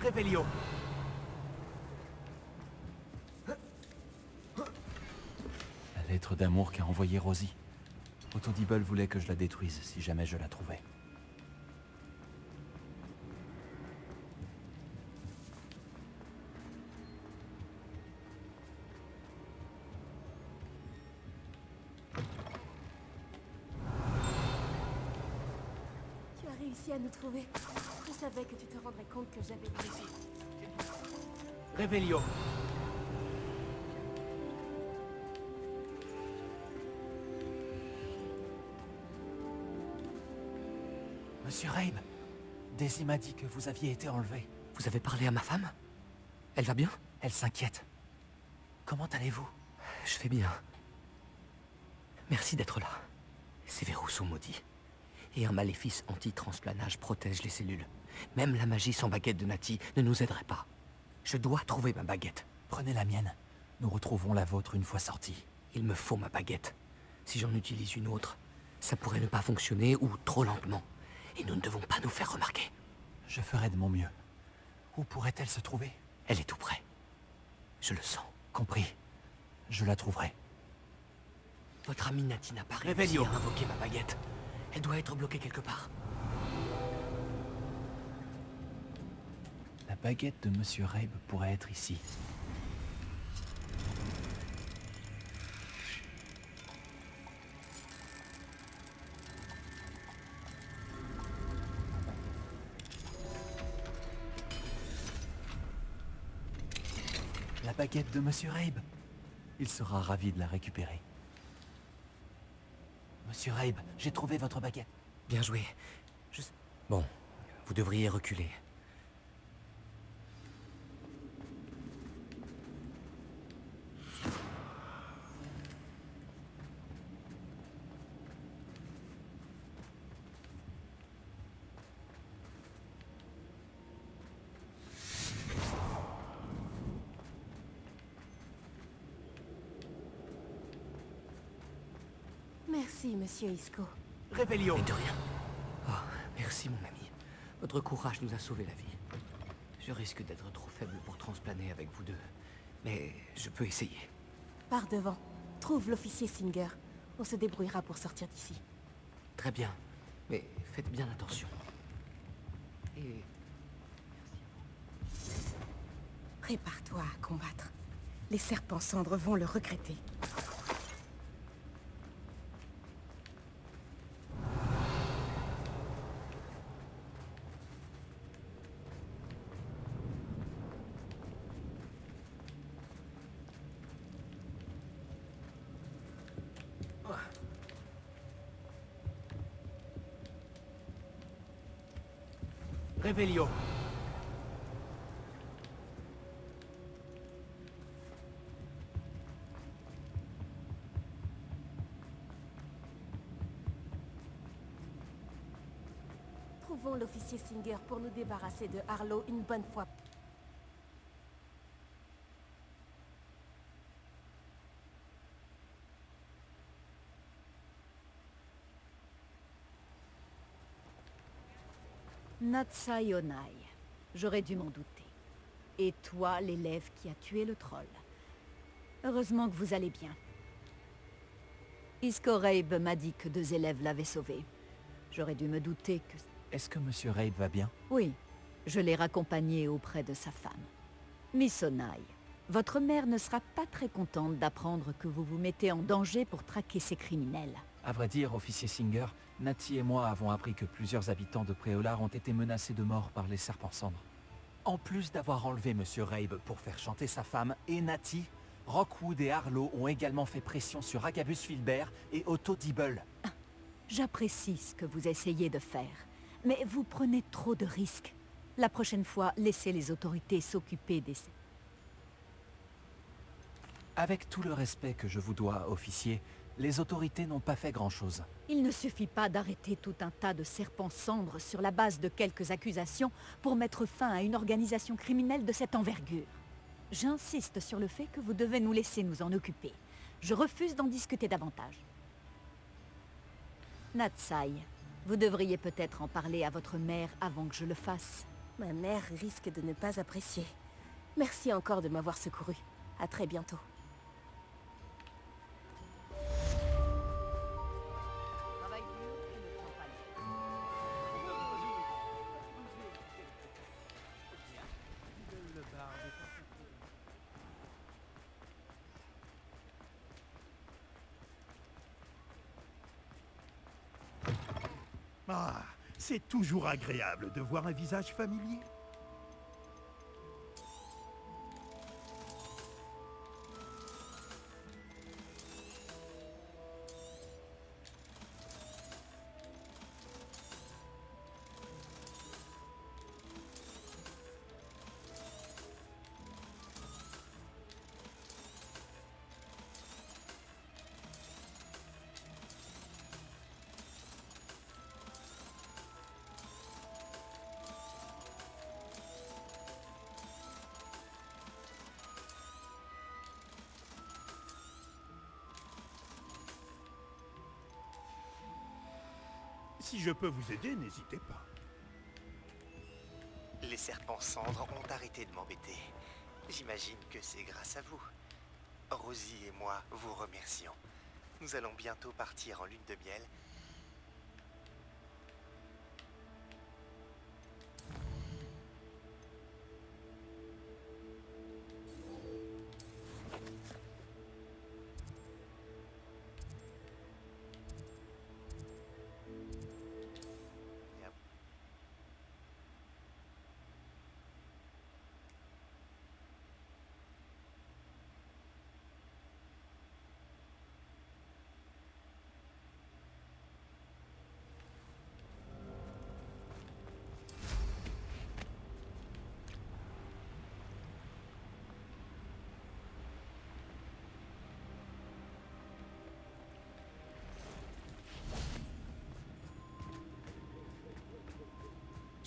Revelio. La lettre d'amour qu'a envoyée Rosie. Autodibble voulait que je la détruise si jamais je la trouvais. Tu as réussi à nous trouver. Je savais que tu te rendrais compte que j'avais réussi. Revelio. Monsieur Rabe, Daisy m'a dit que vous aviez été enlevé. Vous avez parlé à ma femme? Elle va bien? Elle s'inquiète. Comment allez-vous? Je vais bien. Merci d'être là. Ces verrous sont maudits. Et un maléfice anti-transplanage protège les cellules. Même la magie sans baguette de Nati ne nous aiderait pas. Je dois trouver ma baguette. Prenez la mienne. Nous retrouverons la vôtre une fois sortie. Il me faut ma baguette. Si j'en utilise une autre, ça pourrait ne pas fonctionner ou trop lentement. Et nous ne devons pas nous faire remarquer. Je ferai de mon mieux. Où pourrait-elle se trouver? Elle est tout près. Je le sens. Compris. Je la trouverai. Votre amie Nati n'a pas réussi à invoquer ma baguette. Elle doit être bloquée quelque part. La baguette de Monsieur Rabe pourrait être ici. baguette de Monsieur Rabe. Il sera ravi de la récupérer. Monsieur Rabe, j'ai trouvé votre baguette. Bien joué. Bon, vous devriez reculer. Merci, monsieur Isco. Réveillon. Mais de rien. Oh, merci mon ami. Votre courage nous a sauvé la vie. Je risque d'être trop faible pour transplaner avec vous deux. Mais je peux essayer. Pars devant. Trouve l'officier Singer. On se débrouillera pour sortir d'ici. Très bien. Mais faites bien attention. Et... Prépare-toi à combattre. Les serpents cendres vont le regretter. Réveillon. Trouvons l'officier Singer pour nous débarrasser de Harlow une bonne fois. Natsai Onai. J'aurais dû m'en douter. Et toi, l'élève qui a tué le troll. Heureusement que vous allez bien. Isco Rabe m'a dit que 2 élèves l'avaient sauvé. J'aurais dû me douter que... Est-ce que Monsieur Rabe va bien? Oui, je l'ai raccompagné auprès de sa femme. Miss Onai, votre mère ne sera pas très contente d'apprendre que vous vous mettez en danger pour traquer ces criminels. À vrai dire, officier Singer, Natty et moi avons appris que plusieurs habitants de Préolard ont été menacés de mort par les serpents cendres. En plus d'avoir enlevé Monsieur Rabe pour faire chanter sa femme et Natty, Rockwood et Harlow ont également fait pression sur Agabus Filbert et Otto Dibble. J'apprécie ce que vous essayez de faire, mais vous prenez trop de risques. La prochaine fois, laissez les autorités s'occuper des... Avec tout le respect que je vous dois, officier, les autorités n'ont pas fait grand-chose. Il ne suffit pas d'arrêter tout un tas de serpents cendres sur la base de quelques accusations pour mettre fin à une organisation criminelle de cette envergure. J'insiste sur le fait que vous devez nous laisser nous en occuper. Je refuse d'en discuter davantage. Natsai, vous devriez peut-être en parler à votre mère avant que je le fasse. Ma mère risque de ne pas apprécier. Merci encore de m'avoir secouru. À très bientôt. Ah, c'est toujours agréable de voir un visage familier. Si je peux vous aider, n'hésitez pas. Les serpents cendres ont arrêté de m'embêter. J'imagine que c'est grâce à vous. Rosie et moi vous remercions. Nous allons bientôt partir en lune de miel.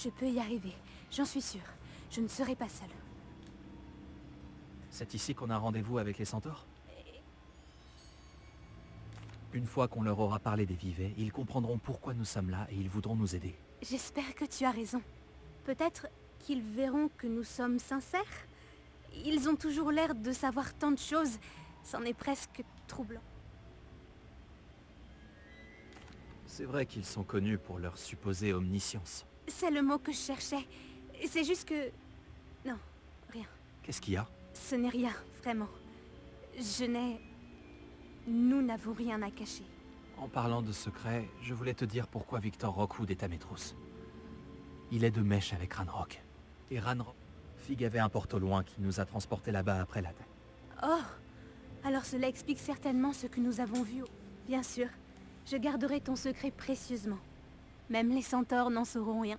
Je peux y arriver, j'en suis sûre. Je ne serai pas seule. C'est ici qu'on a rendez-vous avec les centaures? Une fois qu'on leur aura parlé des vivets, ils comprendront pourquoi nous sommes là et ils voudront nous aider. J'espère que tu as raison. Peut-être qu'ils verront que nous sommes sincères. Ils ont toujours l'air de savoir tant de choses. C'en est presque troublant. C'est vrai qu'ils sont connus pour leur supposée omniscience. C'est le mot que je cherchais. C'est juste que... Non, rien. Qu'est-ce qu'il y a? Ce n'est rien, vraiment. Je n'ai... Nous n'avons rien à cacher. En parlant de secret, je voulais te dire pourquoi Victor Rockwood est à mes trousses. Il est de mèche avec Ranrock. Et Ranrock... Fig avait un porte au loin qui nous a transportés là-bas après la date. Oh! Alors cela explique certainement ce que nous avons vu. Bien sûr. Je garderai ton secret précieusement. Même les centaures n'en sauront rien.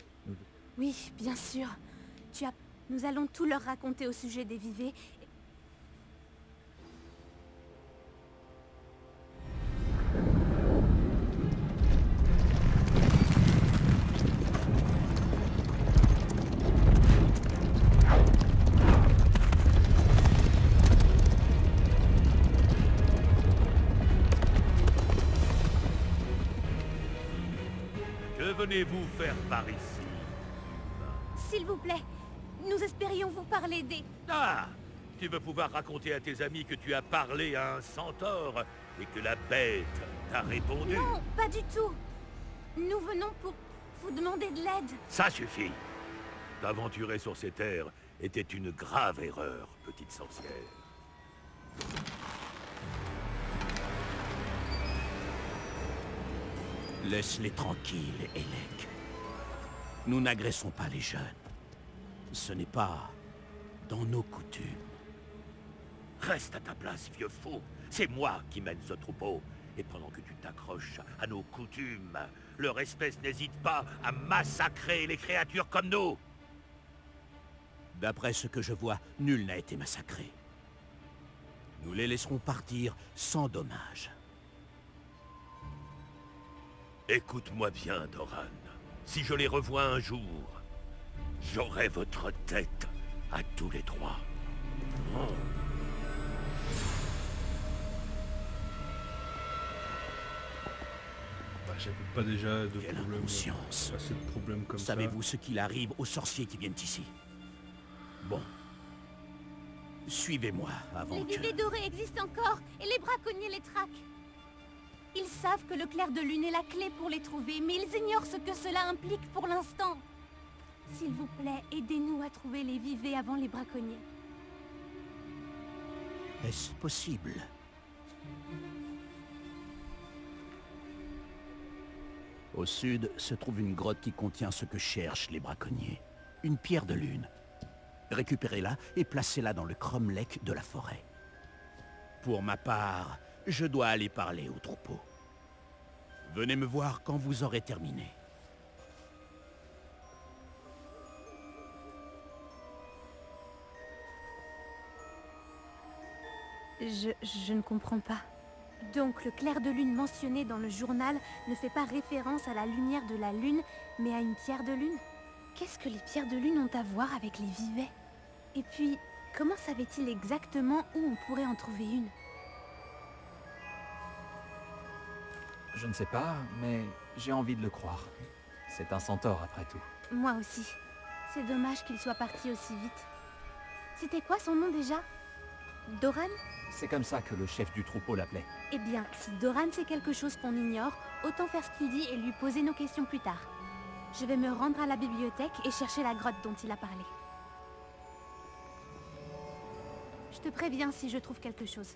Oui, bien sûr. Nous allons tout leur raconter au sujet des vivets. Que venez-vous faire par ici? S'il vous plaît, nous espérions vous parler des... Ah! Tu veux pouvoir raconter à tes amis que tu as parlé à un centaure et que la bête t'a répondu? Non, pas du tout. Nous venons pour vous demander de l'aide. Ça suffit. T'aventurer sur ces terres était une grave erreur, petite sorcière. Laisse-les tranquilles, Elec. Nous n'agressons pas les jeunes. Ce n'est pas dans nos coutumes. Reste à ta place, vieux fou. C'est moi qui mène ce troupeau. Et pendant que tu t'accroches à nos coutumes, leur espèce n'hésite pas à massacrer les créatures comme nous. D'après ce que je vois, nul n'a été massacré. Nous les laisserons partir sans dommage. Écoute-moi bien, Doran. Si je les revois un jour, j'aurai votre tête à tous les trois. Oh. J'avais pas déjà de Quelle problème. inconscience. Assez de problèmes comme ça. Savez-vous ce qu'il arrive aux sorciers qui viennent ici? Bon. Suivez-moi avant Les que... vivets dorés existent encore et les braconniers les traquent. Ils savent que le clair de lune est la clé pour les trouver, mais ils ignorent ce que cela implique pour l'instant. S'il vous plaît, aidez-nous à trouver les vivets avant les braconniers. Est-ce possible? Au sud se trouve une grotte qui contient ce que cherchent les braconniers. Une pierre de lune. Récupérez-la et placez-la dans le cromlech de la forêt. Pour ma part, je dois aller parler au troupeau. Venez me voir quand vous aurez terminé. Je ne comprends pas. Donc le clair de lune mentionné dans le journal ne fait pas référence à la lumière de la lune, mais à une pierre de lune? Qu'est-ce que les pierres de lune ont à voir avec les vivets? Et puis, comment savait-il exactement où on pourrait en trouver une? Je ne sais pas, mais j'ai envie de le croire. C'est un centaure après tout. Moi aussi. C'est dommage qu'il soit parti aussi vite. C'était quoi son nom déjà? Doran? C'est comme ça que le chef du troupeau l'appelait. Eh bien, si Doran sait quelque chose qu'on ignore, autant faire ce qu'il dit et lui poser nos questions plus tard. Je vais me rendre à la bibliothèque et chercher la grotte dont il a parlé. Je te préviens si je trouve quelque chose.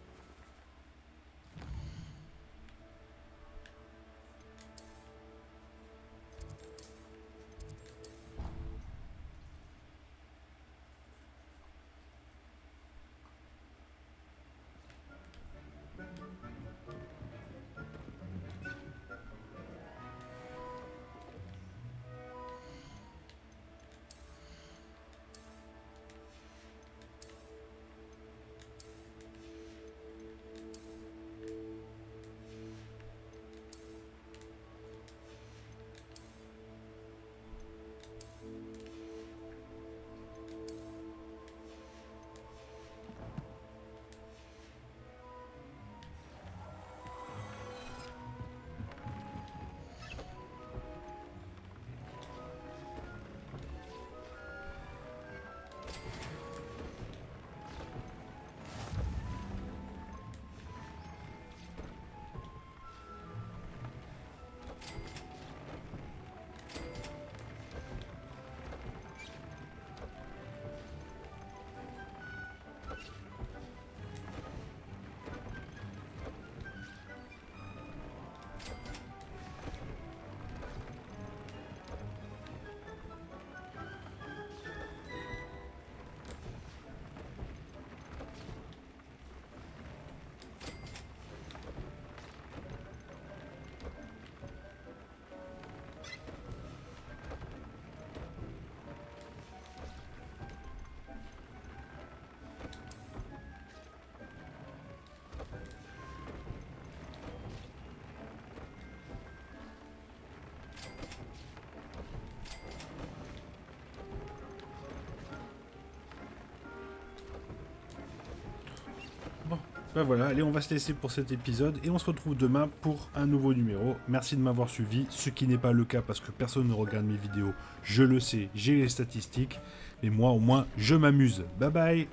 Ben voilà, allez, on va se laisser pour cet épisode et on se retrouve demain pour un nouveau numéro. Merci de m'avoir suivi, ce qui n'est pas le cas parce que personne ne regarde mes vidéos. Je le sais, j'ai les statistiques, mais moi au moins je m'amuse. Bye bye.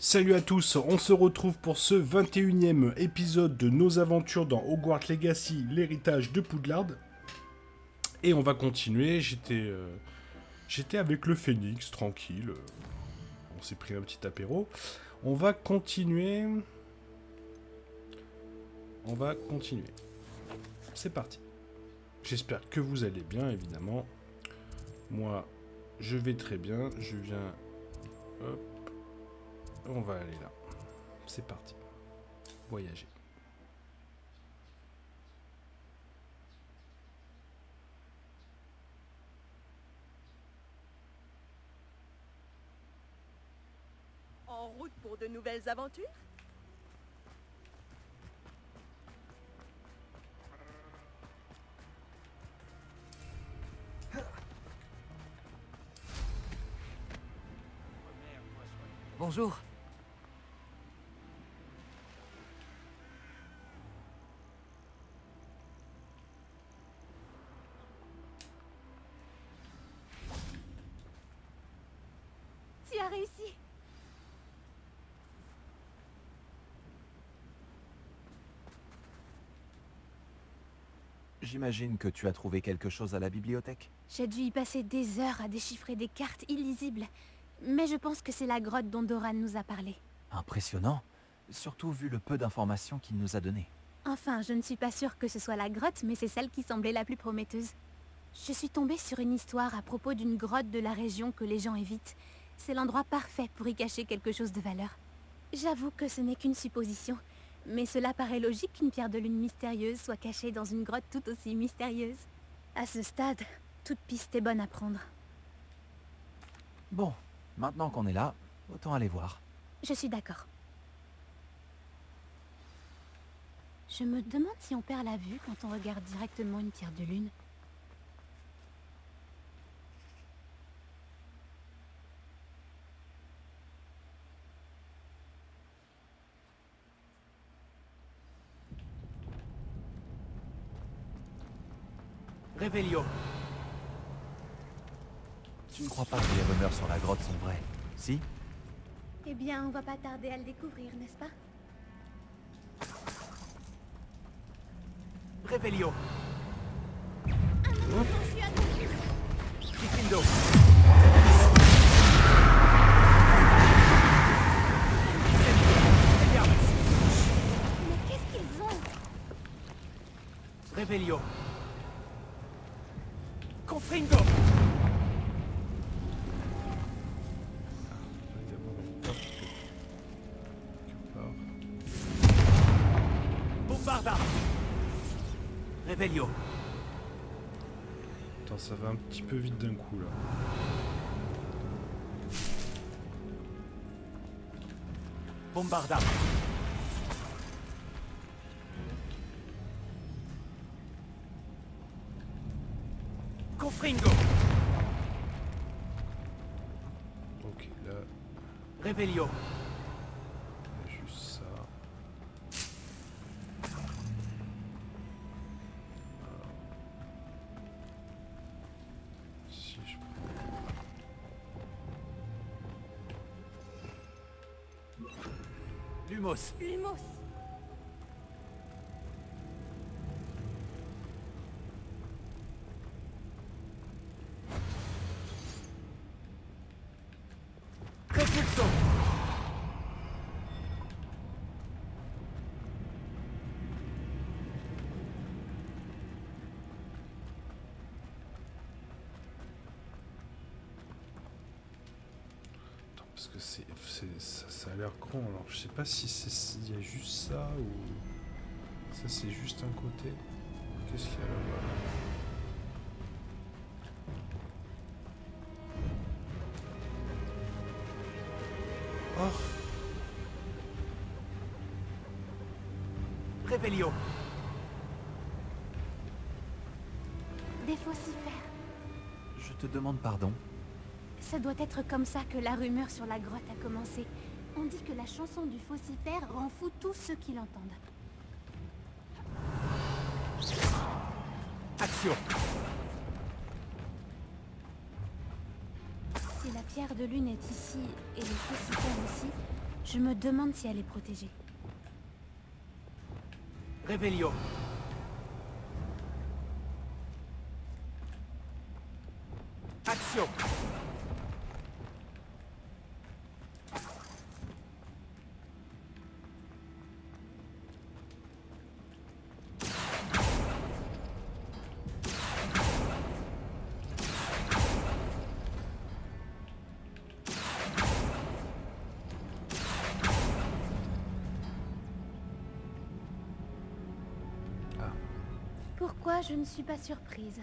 Salut à tous, on se retrouve pour ce 21e épisode de nos aventures dans Hogwarts Legacy, l'héritage de Poudlard. Et on va continuer, j'étais avec le Phénix, tranquille. On s'est pris un petit apéro. On va continuer. C'est parti. J'espère que vous allez bien, évidemment. Moi, je vais très bien. Je viens... Hop. On va aller là. C'est parti. Voyager. En route pour de nouvelles aventures? Bonjour. Tu as réussi. J'imagine que tu as trouvé quelque chose à la bibliothèque. J'ai dû y passer des heures à déchiffrer des cartes illisibles. Mais je pense que c'est la grotte dont Doran nous a parlé. Impressionnant, surtout vu le peu d'informations qu'il nous a données. Enfin, je ne suis pas sûre que ce soit la grotte, mais c'est celle qui semblait la plus prometteuse. Je suis tombée sur une histoire à propos d'une grotte de la région que les gens évitent. C'est l'endroit parfait pour y cacher quelque chose de valeur. J'avoue que ce n'est qu'une supposition, mais cela paraît logique qu'une pierre de lune mystérieuse soit cachée dans une grotte tout aussi mystérieuse. À ce stade, toute piste est bonne à prendre. Bon, maintenant qu'on est là, autant aller voir. Je suis d'accord. Je me demande si on perd la vue quand on regarde directement une pierre de lune. Réveillon. Tu ne crois pas que les rumeurs sur la grotte sont vraies, si? Eh bien, on va pas tarder à le découvrir, n'est-ce pas? Réveillon. Gryffindor. Mais qu'est-ce qu'ils ont? Réveillon. Confringo. Bombarda. Réveillon. Attends, ça va un petit peu vite d'un coup là. Bombarda. Confringo. Ok, là, Réveillon. il y a juste ça. Si je prends... Lumos. Lumos. Compulso. Attends, parce que ça a l'air grand, alors je sais pas si il y a juste ça ou... Ça c'est juste un côté. Qu'est-ce qu'il y a là-bas? Oh! Réveillon. Des faucifères. Je te demande pardon. Ça doit être comme ça que la rumeur sur la grotte a commencé. On dit que la chanson du faucifère rend fou tous ceux qui l'entendent. Action! Si la pierre de lune est ici, et le faucifère aussi, je me demande si elle est protégée. Réveillon. Action! Pourquoi je ne suis pas surprise?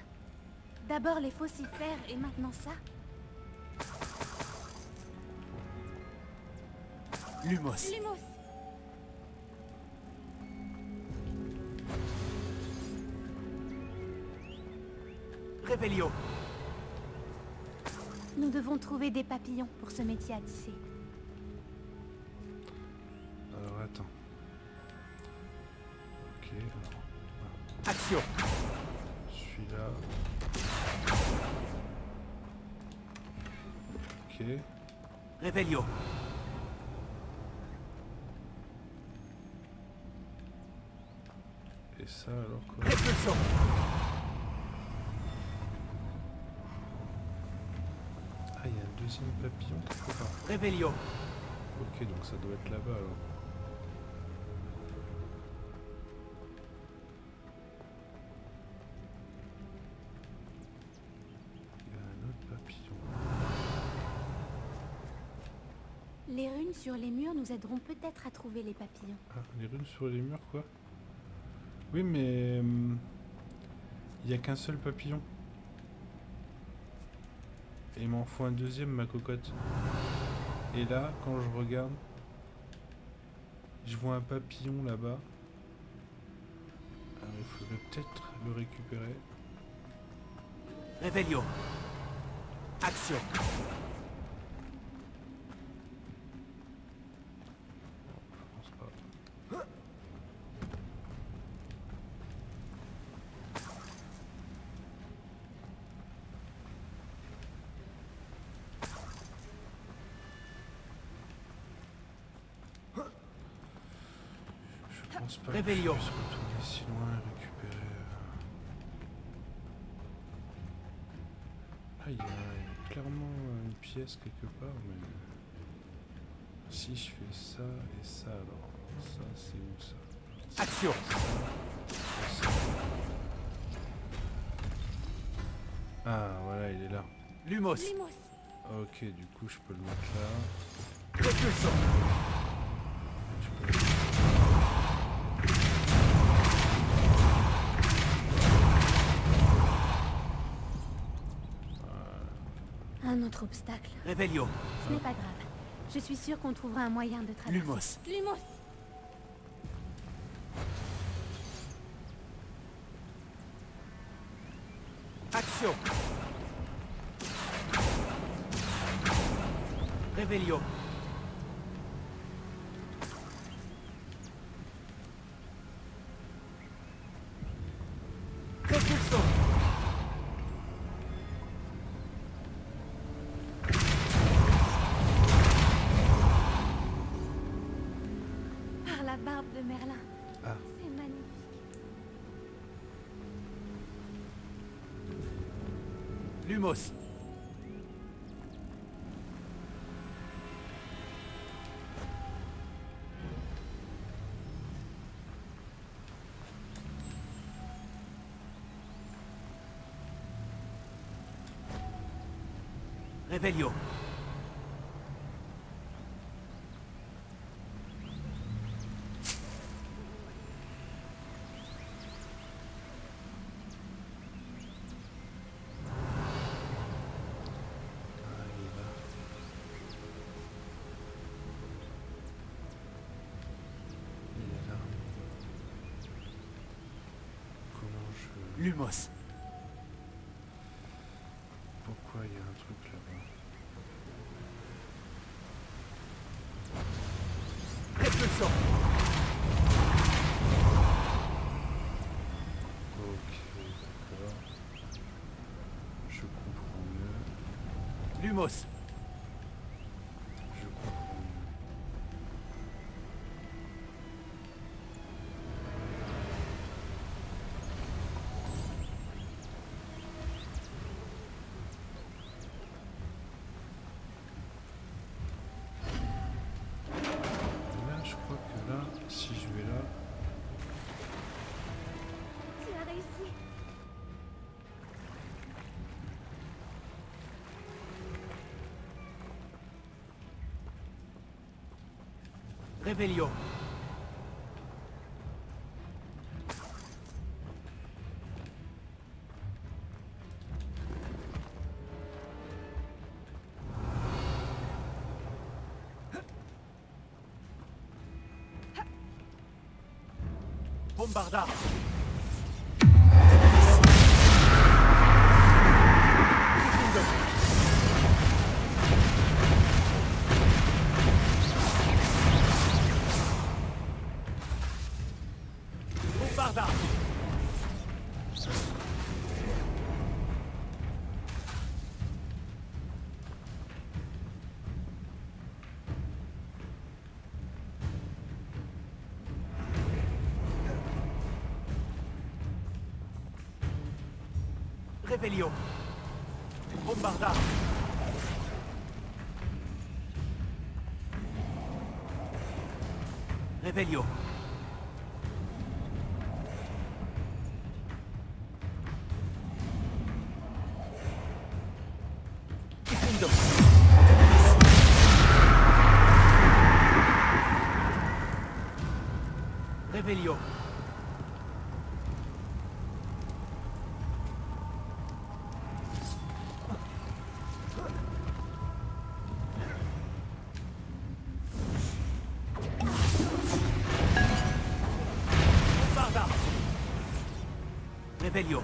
D'abord les faucifères et maintenant ça? Lumos. Lumos! Réveillon. Nous devons trouver des papillons pour ce métier à tisser. Alors attends. Ok, alors. Action! Celui-là. Ok. Réveillon. Et ça alors quoi? Répulsion. Ah, il y a un deuxième papillon quelque part. Réveillon. Ok, donc ça doit être là-bas alors. Il y a un autre papillon. Les runes sur les murs nous aideront peut-être à trouver les papillons. Ah, les runes sur les murs quoi? Oui, mais il n'y a qu'un seul papillon. Et il m'en faut un deuxième, ma cocotte. Et là, quand je regarde, je vois un papillon là-bas. Alors il faudrait peut-être le récupérer. Réveillon. Action. Je pense pas. Je pense pas Réveillon. que je puisse retourner si loin et récupérer... Ah, il y a clairement une pièce quelque part, mais... Si je fais ça et ça, alors... Ça, c'est où ça? Action. Ça. Ah, voilà, il est là. Lumos. Lumos! Ok, du coup, je peux le mettre là. Répulsion. Un autre obstacle. Réveillon. Ce n'est pas grave. Je suis sûre qu'on trouvera un moyen de traverser. Lumos. Lumos! Action. Réveillon. Répulsion. Par la barbe de Merlin. Ah. C'est magnifique. Lumos. Réveillon. Lumos. Deimos. Là, je crois que là, si je vais là... Tu as réussi. Revelio. Bombarda. Bombarda. Revelio. Bombarda. Revelio. Difendo. Revelio. Bombarda. Revelio.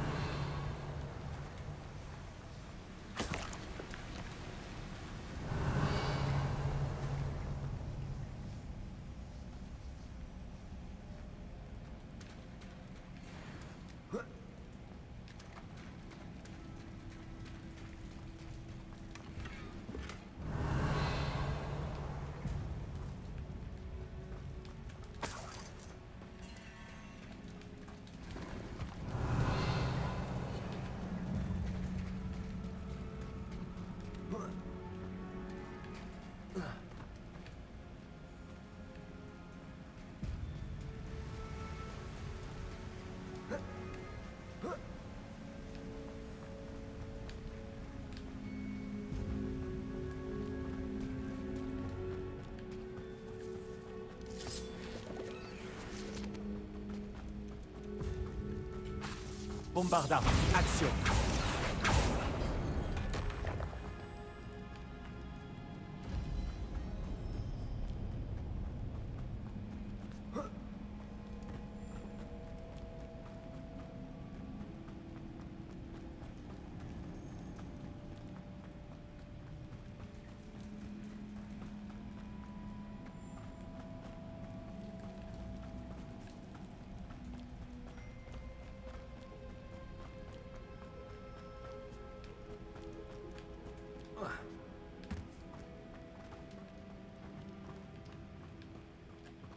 Bombarda. Action.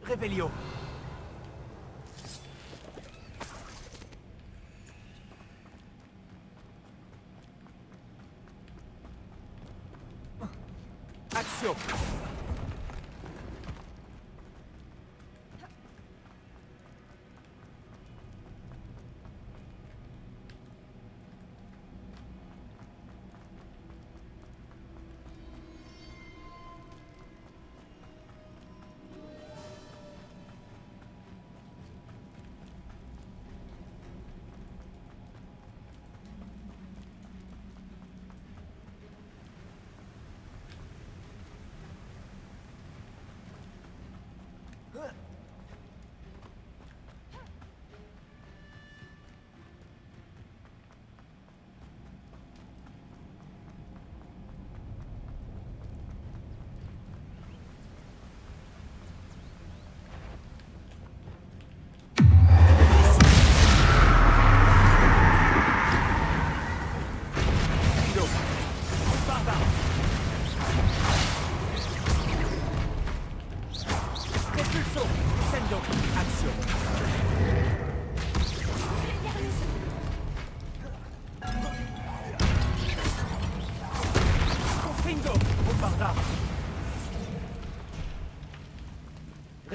Revelio. Action.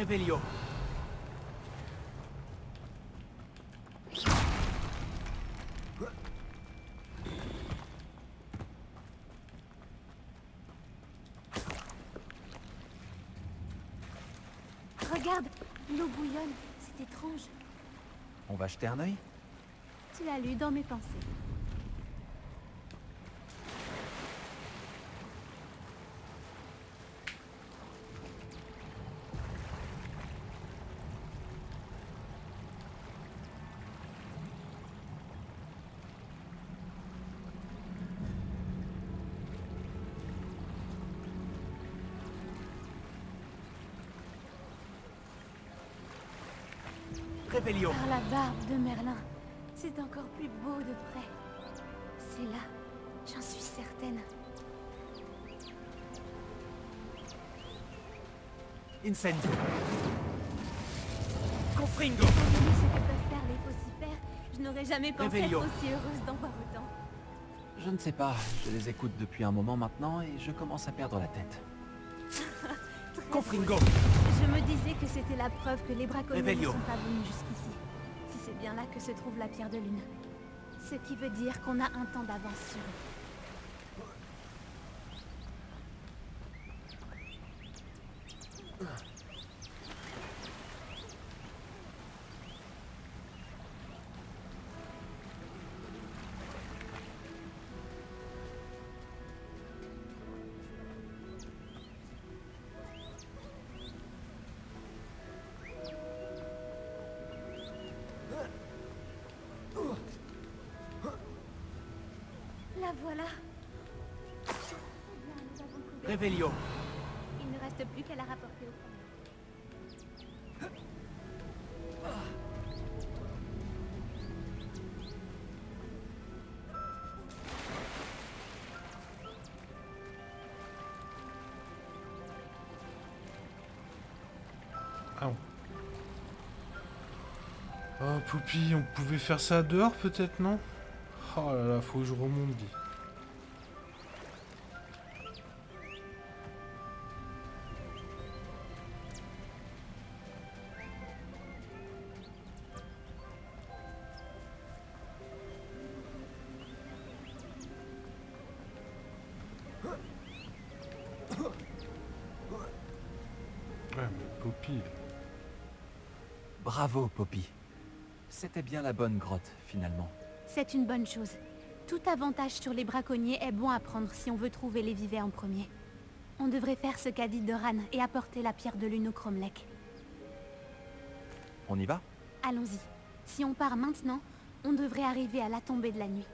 Revelio. Regarde, l'eau bouillonne. C'est étrange. On va jeter un œil? Tu l'as lu dans mes pensées. Revelio. Par la barbe de Merlin, c'est encore plus beau de près. C'est là, j'en suis certaine. Incendio. Confringo. Compte tenu de ce que peuvent faire les faucifères, je n'aurais jamais pensé Revelio. être aussi heureuse d'en voir autant. Je ne sais pas, je les écoute depuis un moment maintenant et je commence à perdre la tête. Confringo. Je me disais que c'était la preuve que les braconniers ne Revelio. sont pas venus jusqu'ici. Si c'est bien là que se trouve la pierre de lune. Ce qui veut dire qu'on a un temps d'avance sur eux. La voilà. Revelio. Il ne reste plus qu'à la rapporter au fond. Ah bon. Oh, Poupie, on pouvait faire ça dehors, peut-être, non? Oh là là, faut que je remonte, Guy. Ouais, mais Poppy... Bravo, Poppy. C'était bien la bonne grotte, finalement. C'est une bonne chose. Tout avantage sur les braconniers est bon à prendre si on veut trouver les vivets en premier. On devrait faire ce qu'a dit Doran et apporter la pierre de lune au Cromlech. On y va? Allons-y. Si on part maintenant, on devrait arriver à la tombée de la nuit.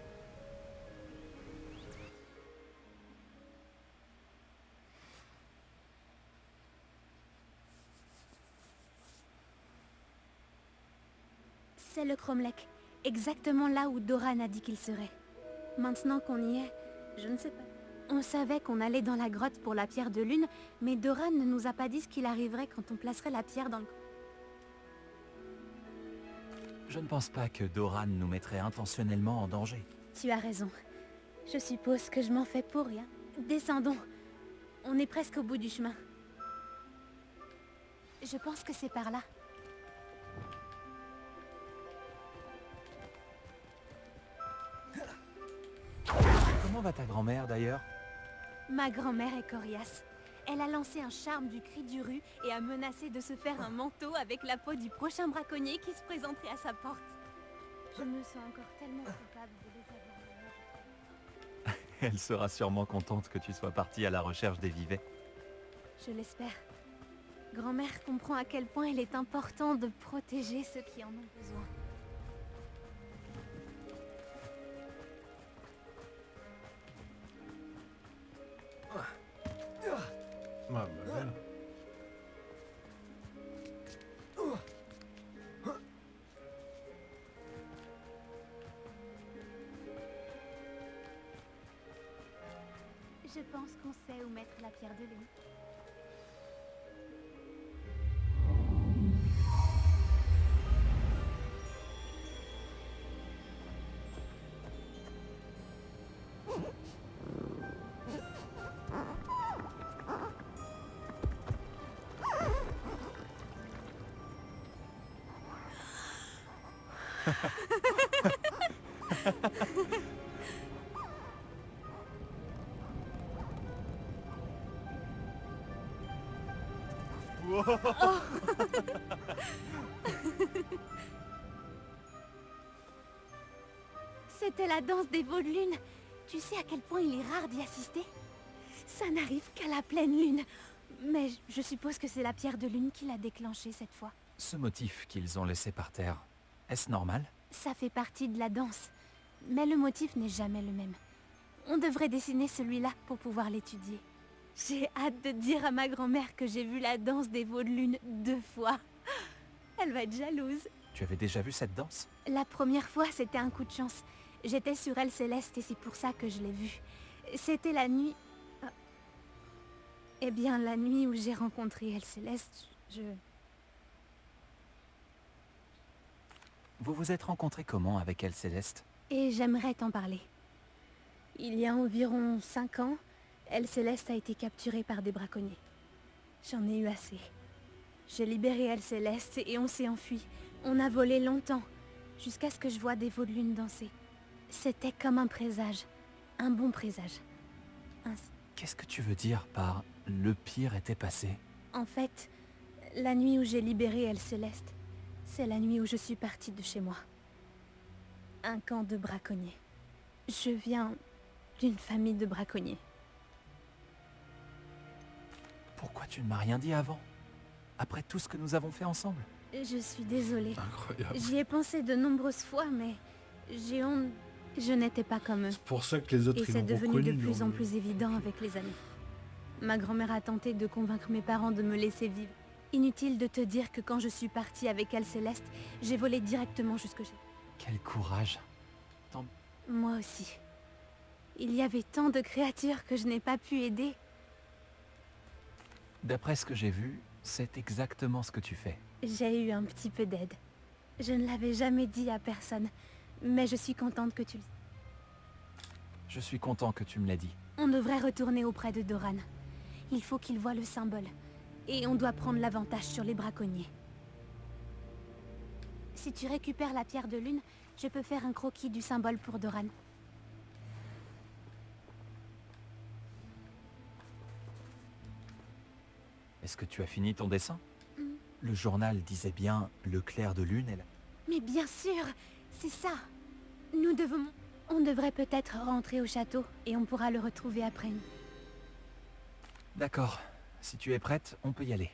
C'est le Cromlech, exactement là où Doran a dit qu'il serait. Maintenant qu'on y est, je ne sais pas. On savait qu'on allait dans la grotte pour la pierre de lune, mais Doran ne nous a pas dit ce qu'il arriverait quand on placerait la pierre dans le... Je ne pense pas que Doran nous mettrait intentionnellement en danger. Tu as raison. Je suppose que je m'en fais pour rien. Descendons. On est presque au bout du chemin. Je pense que c'est par là. Comment va ta grand-mère, d'ailleurs? Ma grand-mère est coriace. Elle a lancé un charme du cri du rue et a menacé de se faire un manteau avec la peau du prochain braconnier qui se présenterait à sa porte. Je me sens encore tellement coupable de les avoir. Elle sera sûrement contente que tu sois partie à la recherche des vivets. Je l'espère. Grand-mère comprend à quel point il est important de protéger ceux qui en ont besoin. Ah, bah, voilà. Je pense qu'on sait où mettre la pierre de lune. C'était la danse des veaux de lune. Tu sais à quel point il est rare d'y assister? Ça n'arrive qu'à la pleine lune. Mais je suppose que c'est la pierre de lune qui l'a déclenché cette fois. Ce motif qu'ils ont laissé par terre, est-ce normal? Ça fait partie de la danse. Mais le motif n'est jamais le même. On devrait dessiner celui-là pour pouvoir l'étudier. J'ai hâte de dire à ma grand-mère que j'ai vu la danse des veaux de lune 2 fois. Elle va être jalouse. Tu avais déjà vu cette danse? La première fois, c'était un coup de chance. J'étais sur Elle Céleste et c'est pour ça que je l'ai vue. C'était la nuit... Eh bien, la nuit où j'ai rencontré Elle Céleste, Vous vous êtes rencontrés comment avec Elle Céleste? Et j'aimerais t'en parler. Il y a environ 5 ans, Elle Céleste a été capturée par des braconniers. J'en ai eu assez. J'ai libéré Elle Céleste et on s'est enfui. On a volé longtemps, jusqu'à ce que je voie des veaux de lune danser. C'était comme un présage. Un bon présage. Qu'est-ce que tu veux dire par « le pire était passé » ? En fait, la nuit où j'ai libéré Elle Céleste, c'est la nuit où je suis partie de chez moi. Un camp de braconniers. Je viens d'une famille de braconniers. Pourquoi tu ne m'as rien dit avant? Après tout ce que nous avons fait ensemble? Je suis désolée. Incroyable. J'y ai pensé de nombreuses fois, mais j'ai honte. Je n'étais pas comme eux. C'est pour ça que les autres, Et ils c'est l'ont devenu reconnu, de plus dans en le- plus évident avec les années. Ma grand-mère a tenté de convaincre mes parents de me laisser vivre. Inutile de te dire que quand je suis partie avec Elle Céleste, j'ai volé directement jusque chez... Quel courage. Moi aussi. Il y avait tant de créatures que je n'ai pas pu aider. D'après ce que j'ai vu, c'est exactement ce que tu fais. J'ai eu un petit peu d'aide. Je ne l'avais jamais dit à personne, mais je suis contente que tu le... Je suis content que tu me l'aies dit. On devrait retourner auprès de Doran. Il faut qu'il voie le symbole. Et on doit prendre l'avantage sur les braconniers. Si tu récupères la pierre de lune, je peux faire un croquis du symbole pour Doran. Est-ce que tu as fini ton dessin? Le journal disait bien le clair de lune et la... Mais bien sûr, c'est ça. Nous devons... On devrait peut-être rentrer au château et on pourra le retrouver après. D'accord. Si tu es prête, on peut y aller.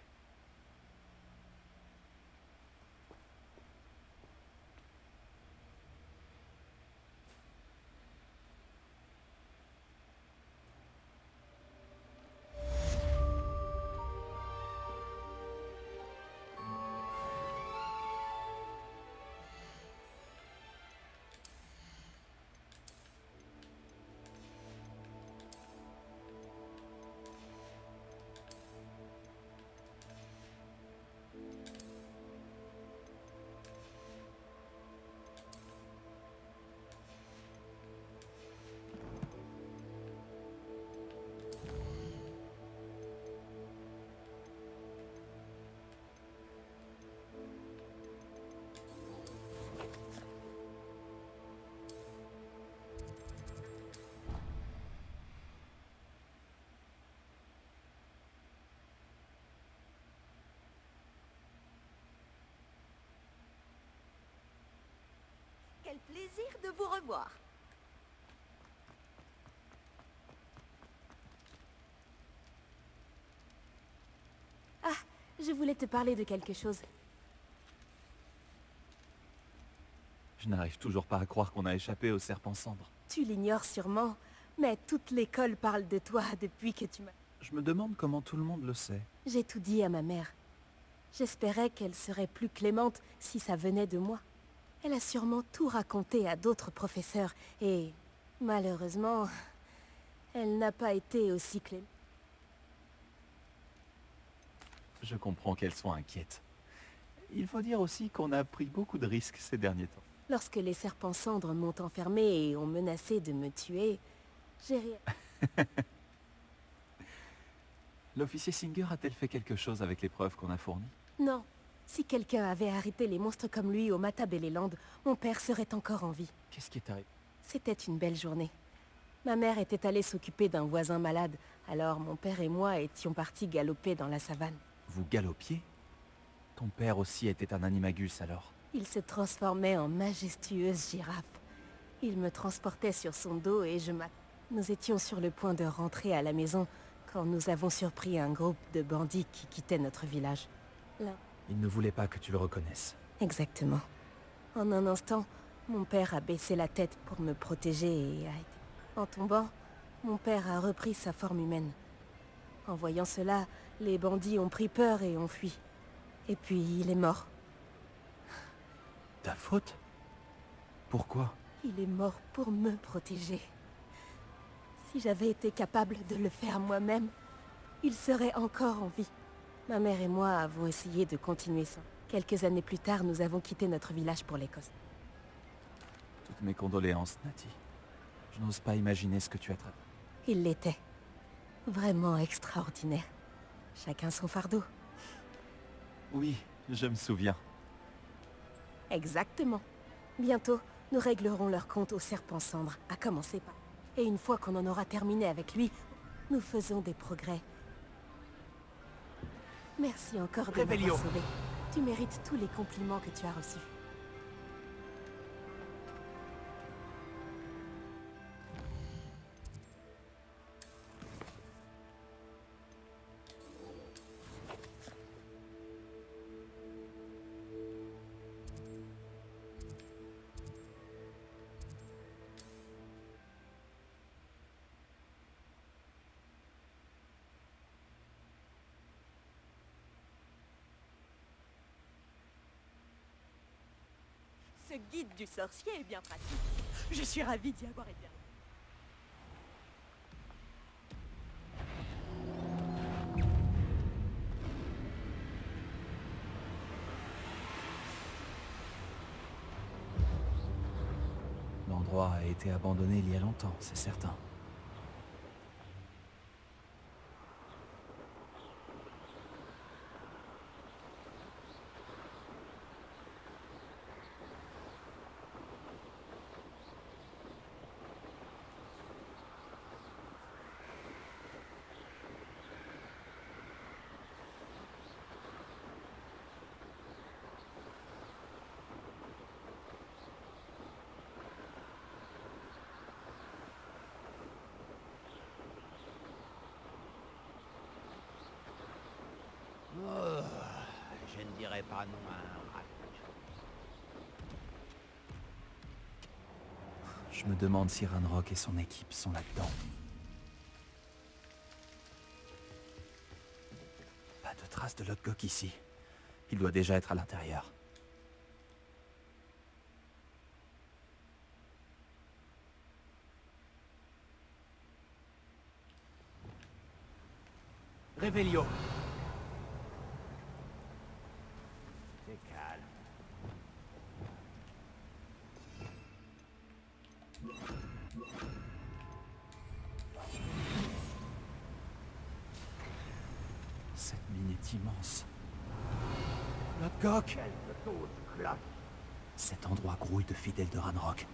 Quel plaisir de vous revoir. Ah, je voulais te parler de quelque chose. Je n'arrive toujours pas à croire qu'on a échappé au serpent cendre. Tu l'ignores sûrement, mais toute l'école parle de toi depuis que tu m'as... Je me demande comment tout le monde le sait. J'ai tout dit à ma mère. J'espérais qu'elle serait plus clémente si ça venait de moi. Elle a sûrement tout raconté à d'autres professeurs et, malheureusement, elle n'a pas été aussi clémente. Je comprends qu'elle soit inquiète. Il faut dire aussi qu'on a pris beaucoup de risques ces derniers temps. Lorsque les serpents cendres m'ont enfermée et ont menacé de me tuer, j'ai rien... L'officier Singer a-t-elle fait quelque chose avec les preuves qu'on a fournies? Non, Si quelqu'un avait arrêté les monstres comme lui au Matabeleland, mon père serait encore en vie. Qu'est-ce qui est arrivé? C'était une belle journée. Ma mère était allée s'occuper d'un voisin malade, alors mon père et moi étions partis galoper dans la savane. Vous galopiez? Ton père aussi était un animagus alors? Il se transformait en majestueuse girafe. Il me transportait sur son dos et Nous étions sur le point de rentrer à la maison quand nous avons surpris un groupe de bandits qui quittaient notre village. Là. Il ne voulait pas que tu le reconnaisses. Exactement. En un instant, mon père a baissé la tête pour me protéger et a été... En tombant, mon père a repris sa forme humaine. En voyant cela, les bandits ont pris peur et ont fui. Et puis, il est mort. Ta faute? Pourquoi? Il est mort pour me protéger. Si j'avais été capable de le faire moi-même, il serait encore en vie. Ma mère et moi avons essayé de continuer ça. Quelques années plus tard, nous avons quitté notre village pour l'Écosse. Toutes mes condoléances, Natty. Je n'ose pas imaginer ce que tu as traversé. Il l'était. Vraiment extraordinaire. Chacun son fardeau. Oui, je me souviens. Exactement. Bientôt, nous réglerons leur compte au serpent cendre, à commencer par... Et une fois qu'on en aura terminé avec lui, nous faisons des progrès. Merci encore de m'avoir sauvé. Tu mérites tous les compliments que tu as reçus. Ce guide du sorcier est bien pratique. Je suis ravie d'y avoir été. L'endroit a été abandonné il y a longtemps, c'est certain. Oh, je ne dirais pas non à un rat. Je me demande si Ranrock et son équipe sont là-dedans. Pas de traces de Lodgok ici. Il doit déjà être à l'intérieur. Réveillon. C'est calme. Cette mine est immense. Lodgok! Cet endroit grouille de fidèles de Ranrock.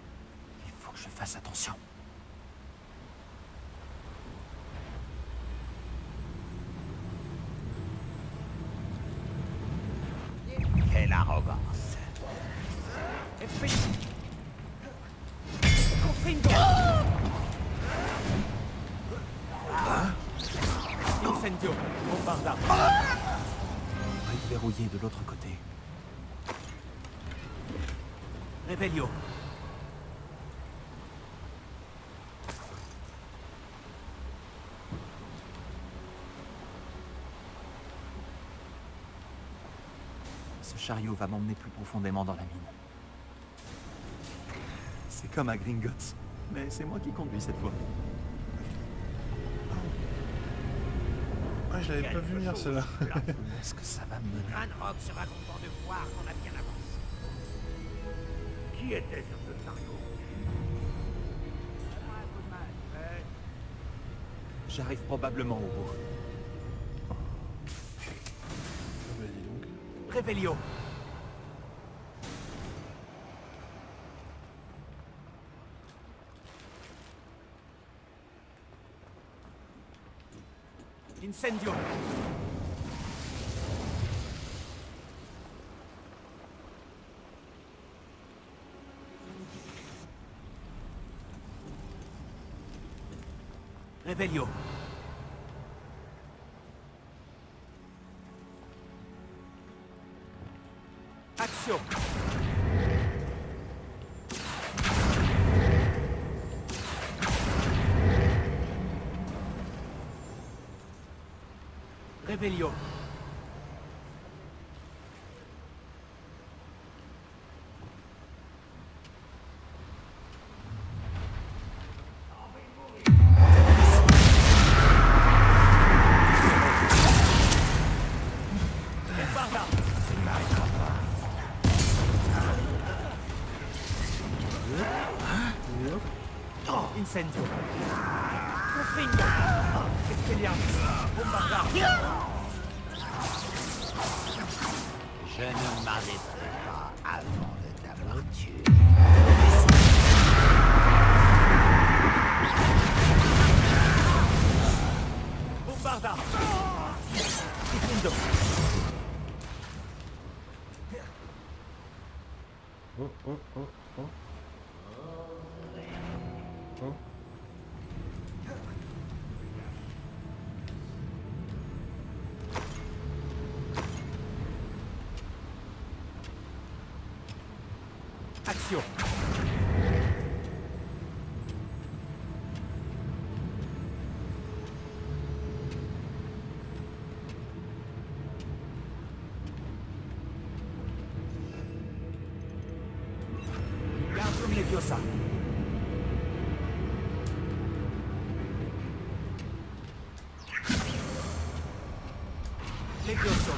Il faut que je fasse attention. Quelle arrogance. Incendio, bombarda. Bride verrouillée de l'autre côté. Réveillon. Ce chariot va m'emmener plus profondément dans la mine. C'est comme à Gringotts, mais c'est moi qui conduis cette fois. Ah, je l'avais pas vu venir celle-là. Où est-ce que ça va me mener? Ranrock sera content de voir qu'on a bien avancé. Qui était sur ce chariot? J'arrive probablement au bout. Ah bah dis donc. Revelio. Incendio. Revelio. Action. Revelio. Incendio. Confringo. Expelliarmus. Bombarda. Je ne m'arrêterai pas avant de t'avoir tué. Bombarda. Ifundo. Oh, oh, oh, oh. Oh. Action. Wingardium Leviosa. Levioso.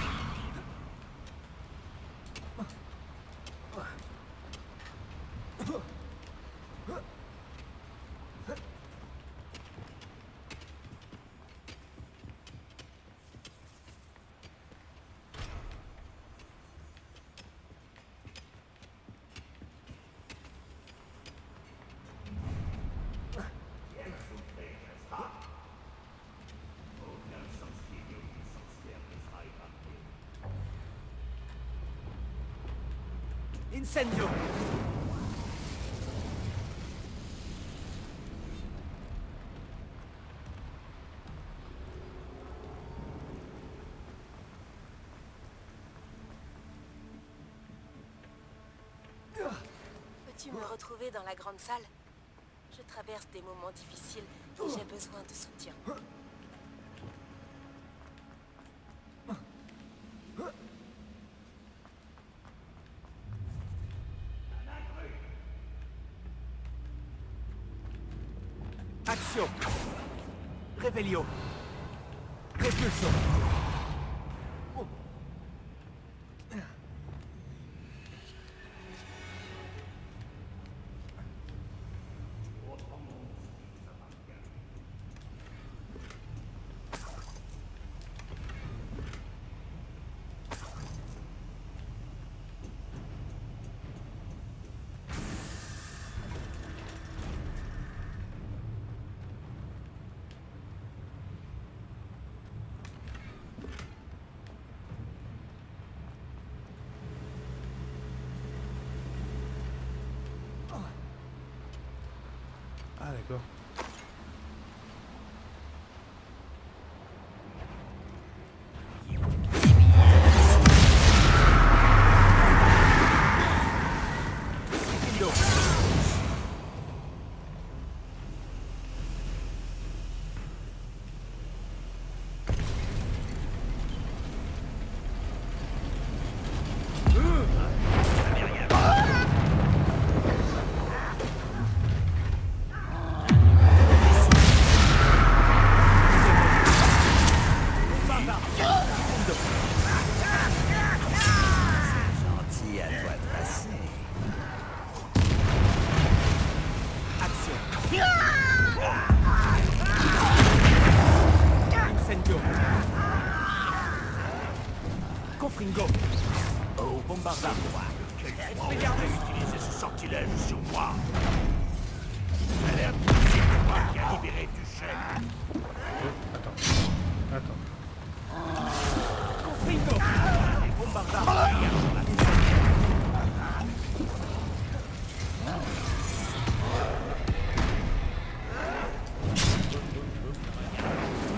Incendio. Peux-tu me retrouver dans la grande salle? Je traverse des moments difficiles et j'ai besoin de soutien. Action. Revelio. Repulso. Ah d'accord. Gentil à toi de passer. Action. Incendio. Confringo. Oh, bombarde-moi. Quel froid a utilisé ce sortilège sur moi. Alerte, c'est moi qui a libéré du chef. Attends. Confringo. Les bombardards.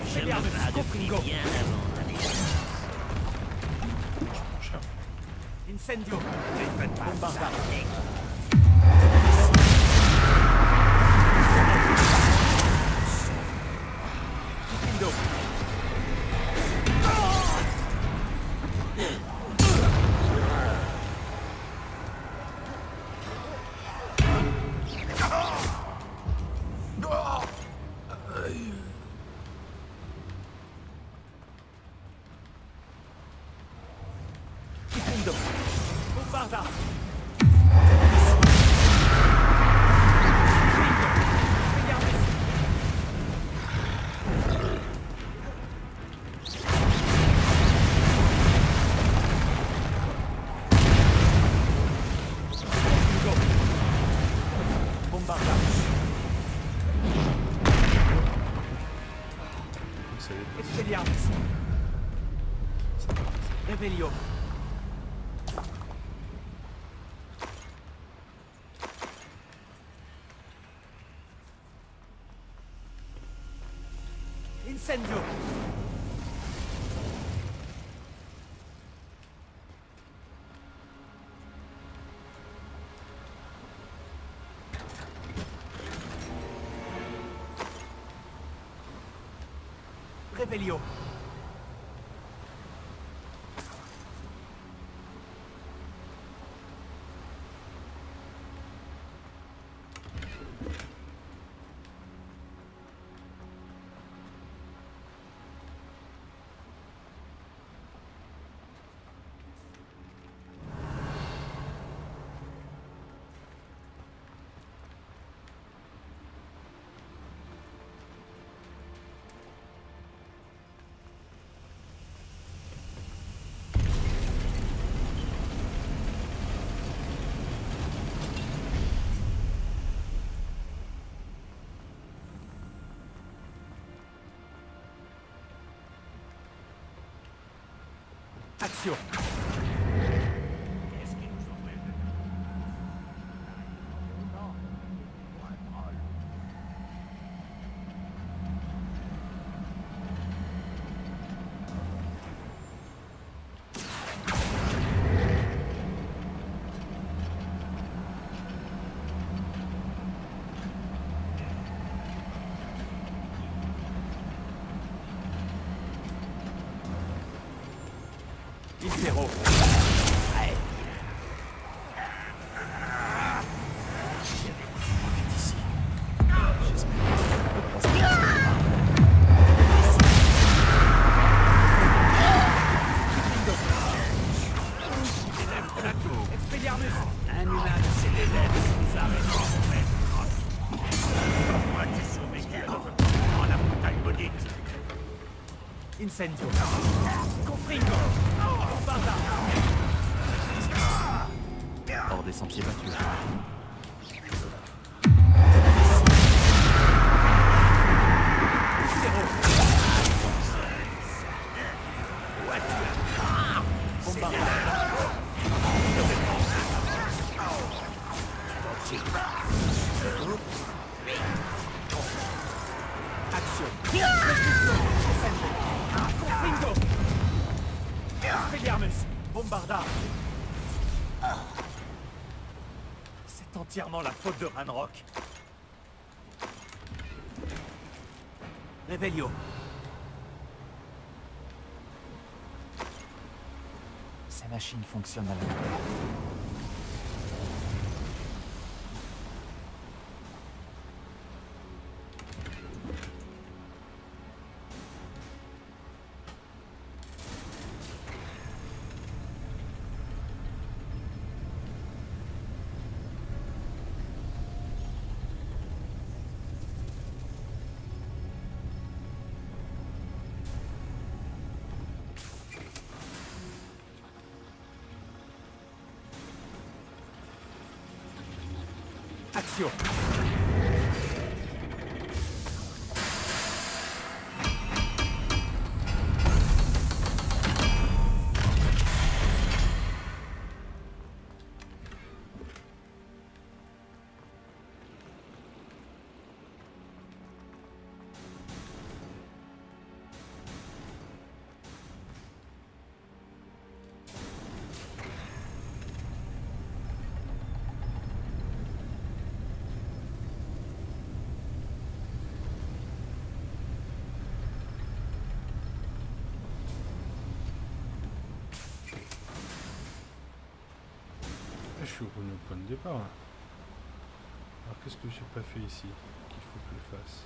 Je me bats depuis bien avant ta naissance. Incendio. Bombarda. Incendio. Bombarda. Expelliarmus. Revelio. Incendio. Revelio. Action. Qu'est-ce qui nous emmène? Il zéro. Expelliarmus. Un humain de ses élèves nous arrête en maître. Comment as-tu survécu à notre tour en la montagne maudite? Incendio. Confringo. Bombarda. Hors des sentiers battus. Bombarda. Action. Confringo. Expelliarmus. Bombarda. C'est entièrement la faute de Ranrock. Revelio. Ces machines fonctionnent à la main. Action. Je suis revenu au point de départ. Là. Alors qu'est-ce que j'ai pas fait ici qu'il faut que je fasse?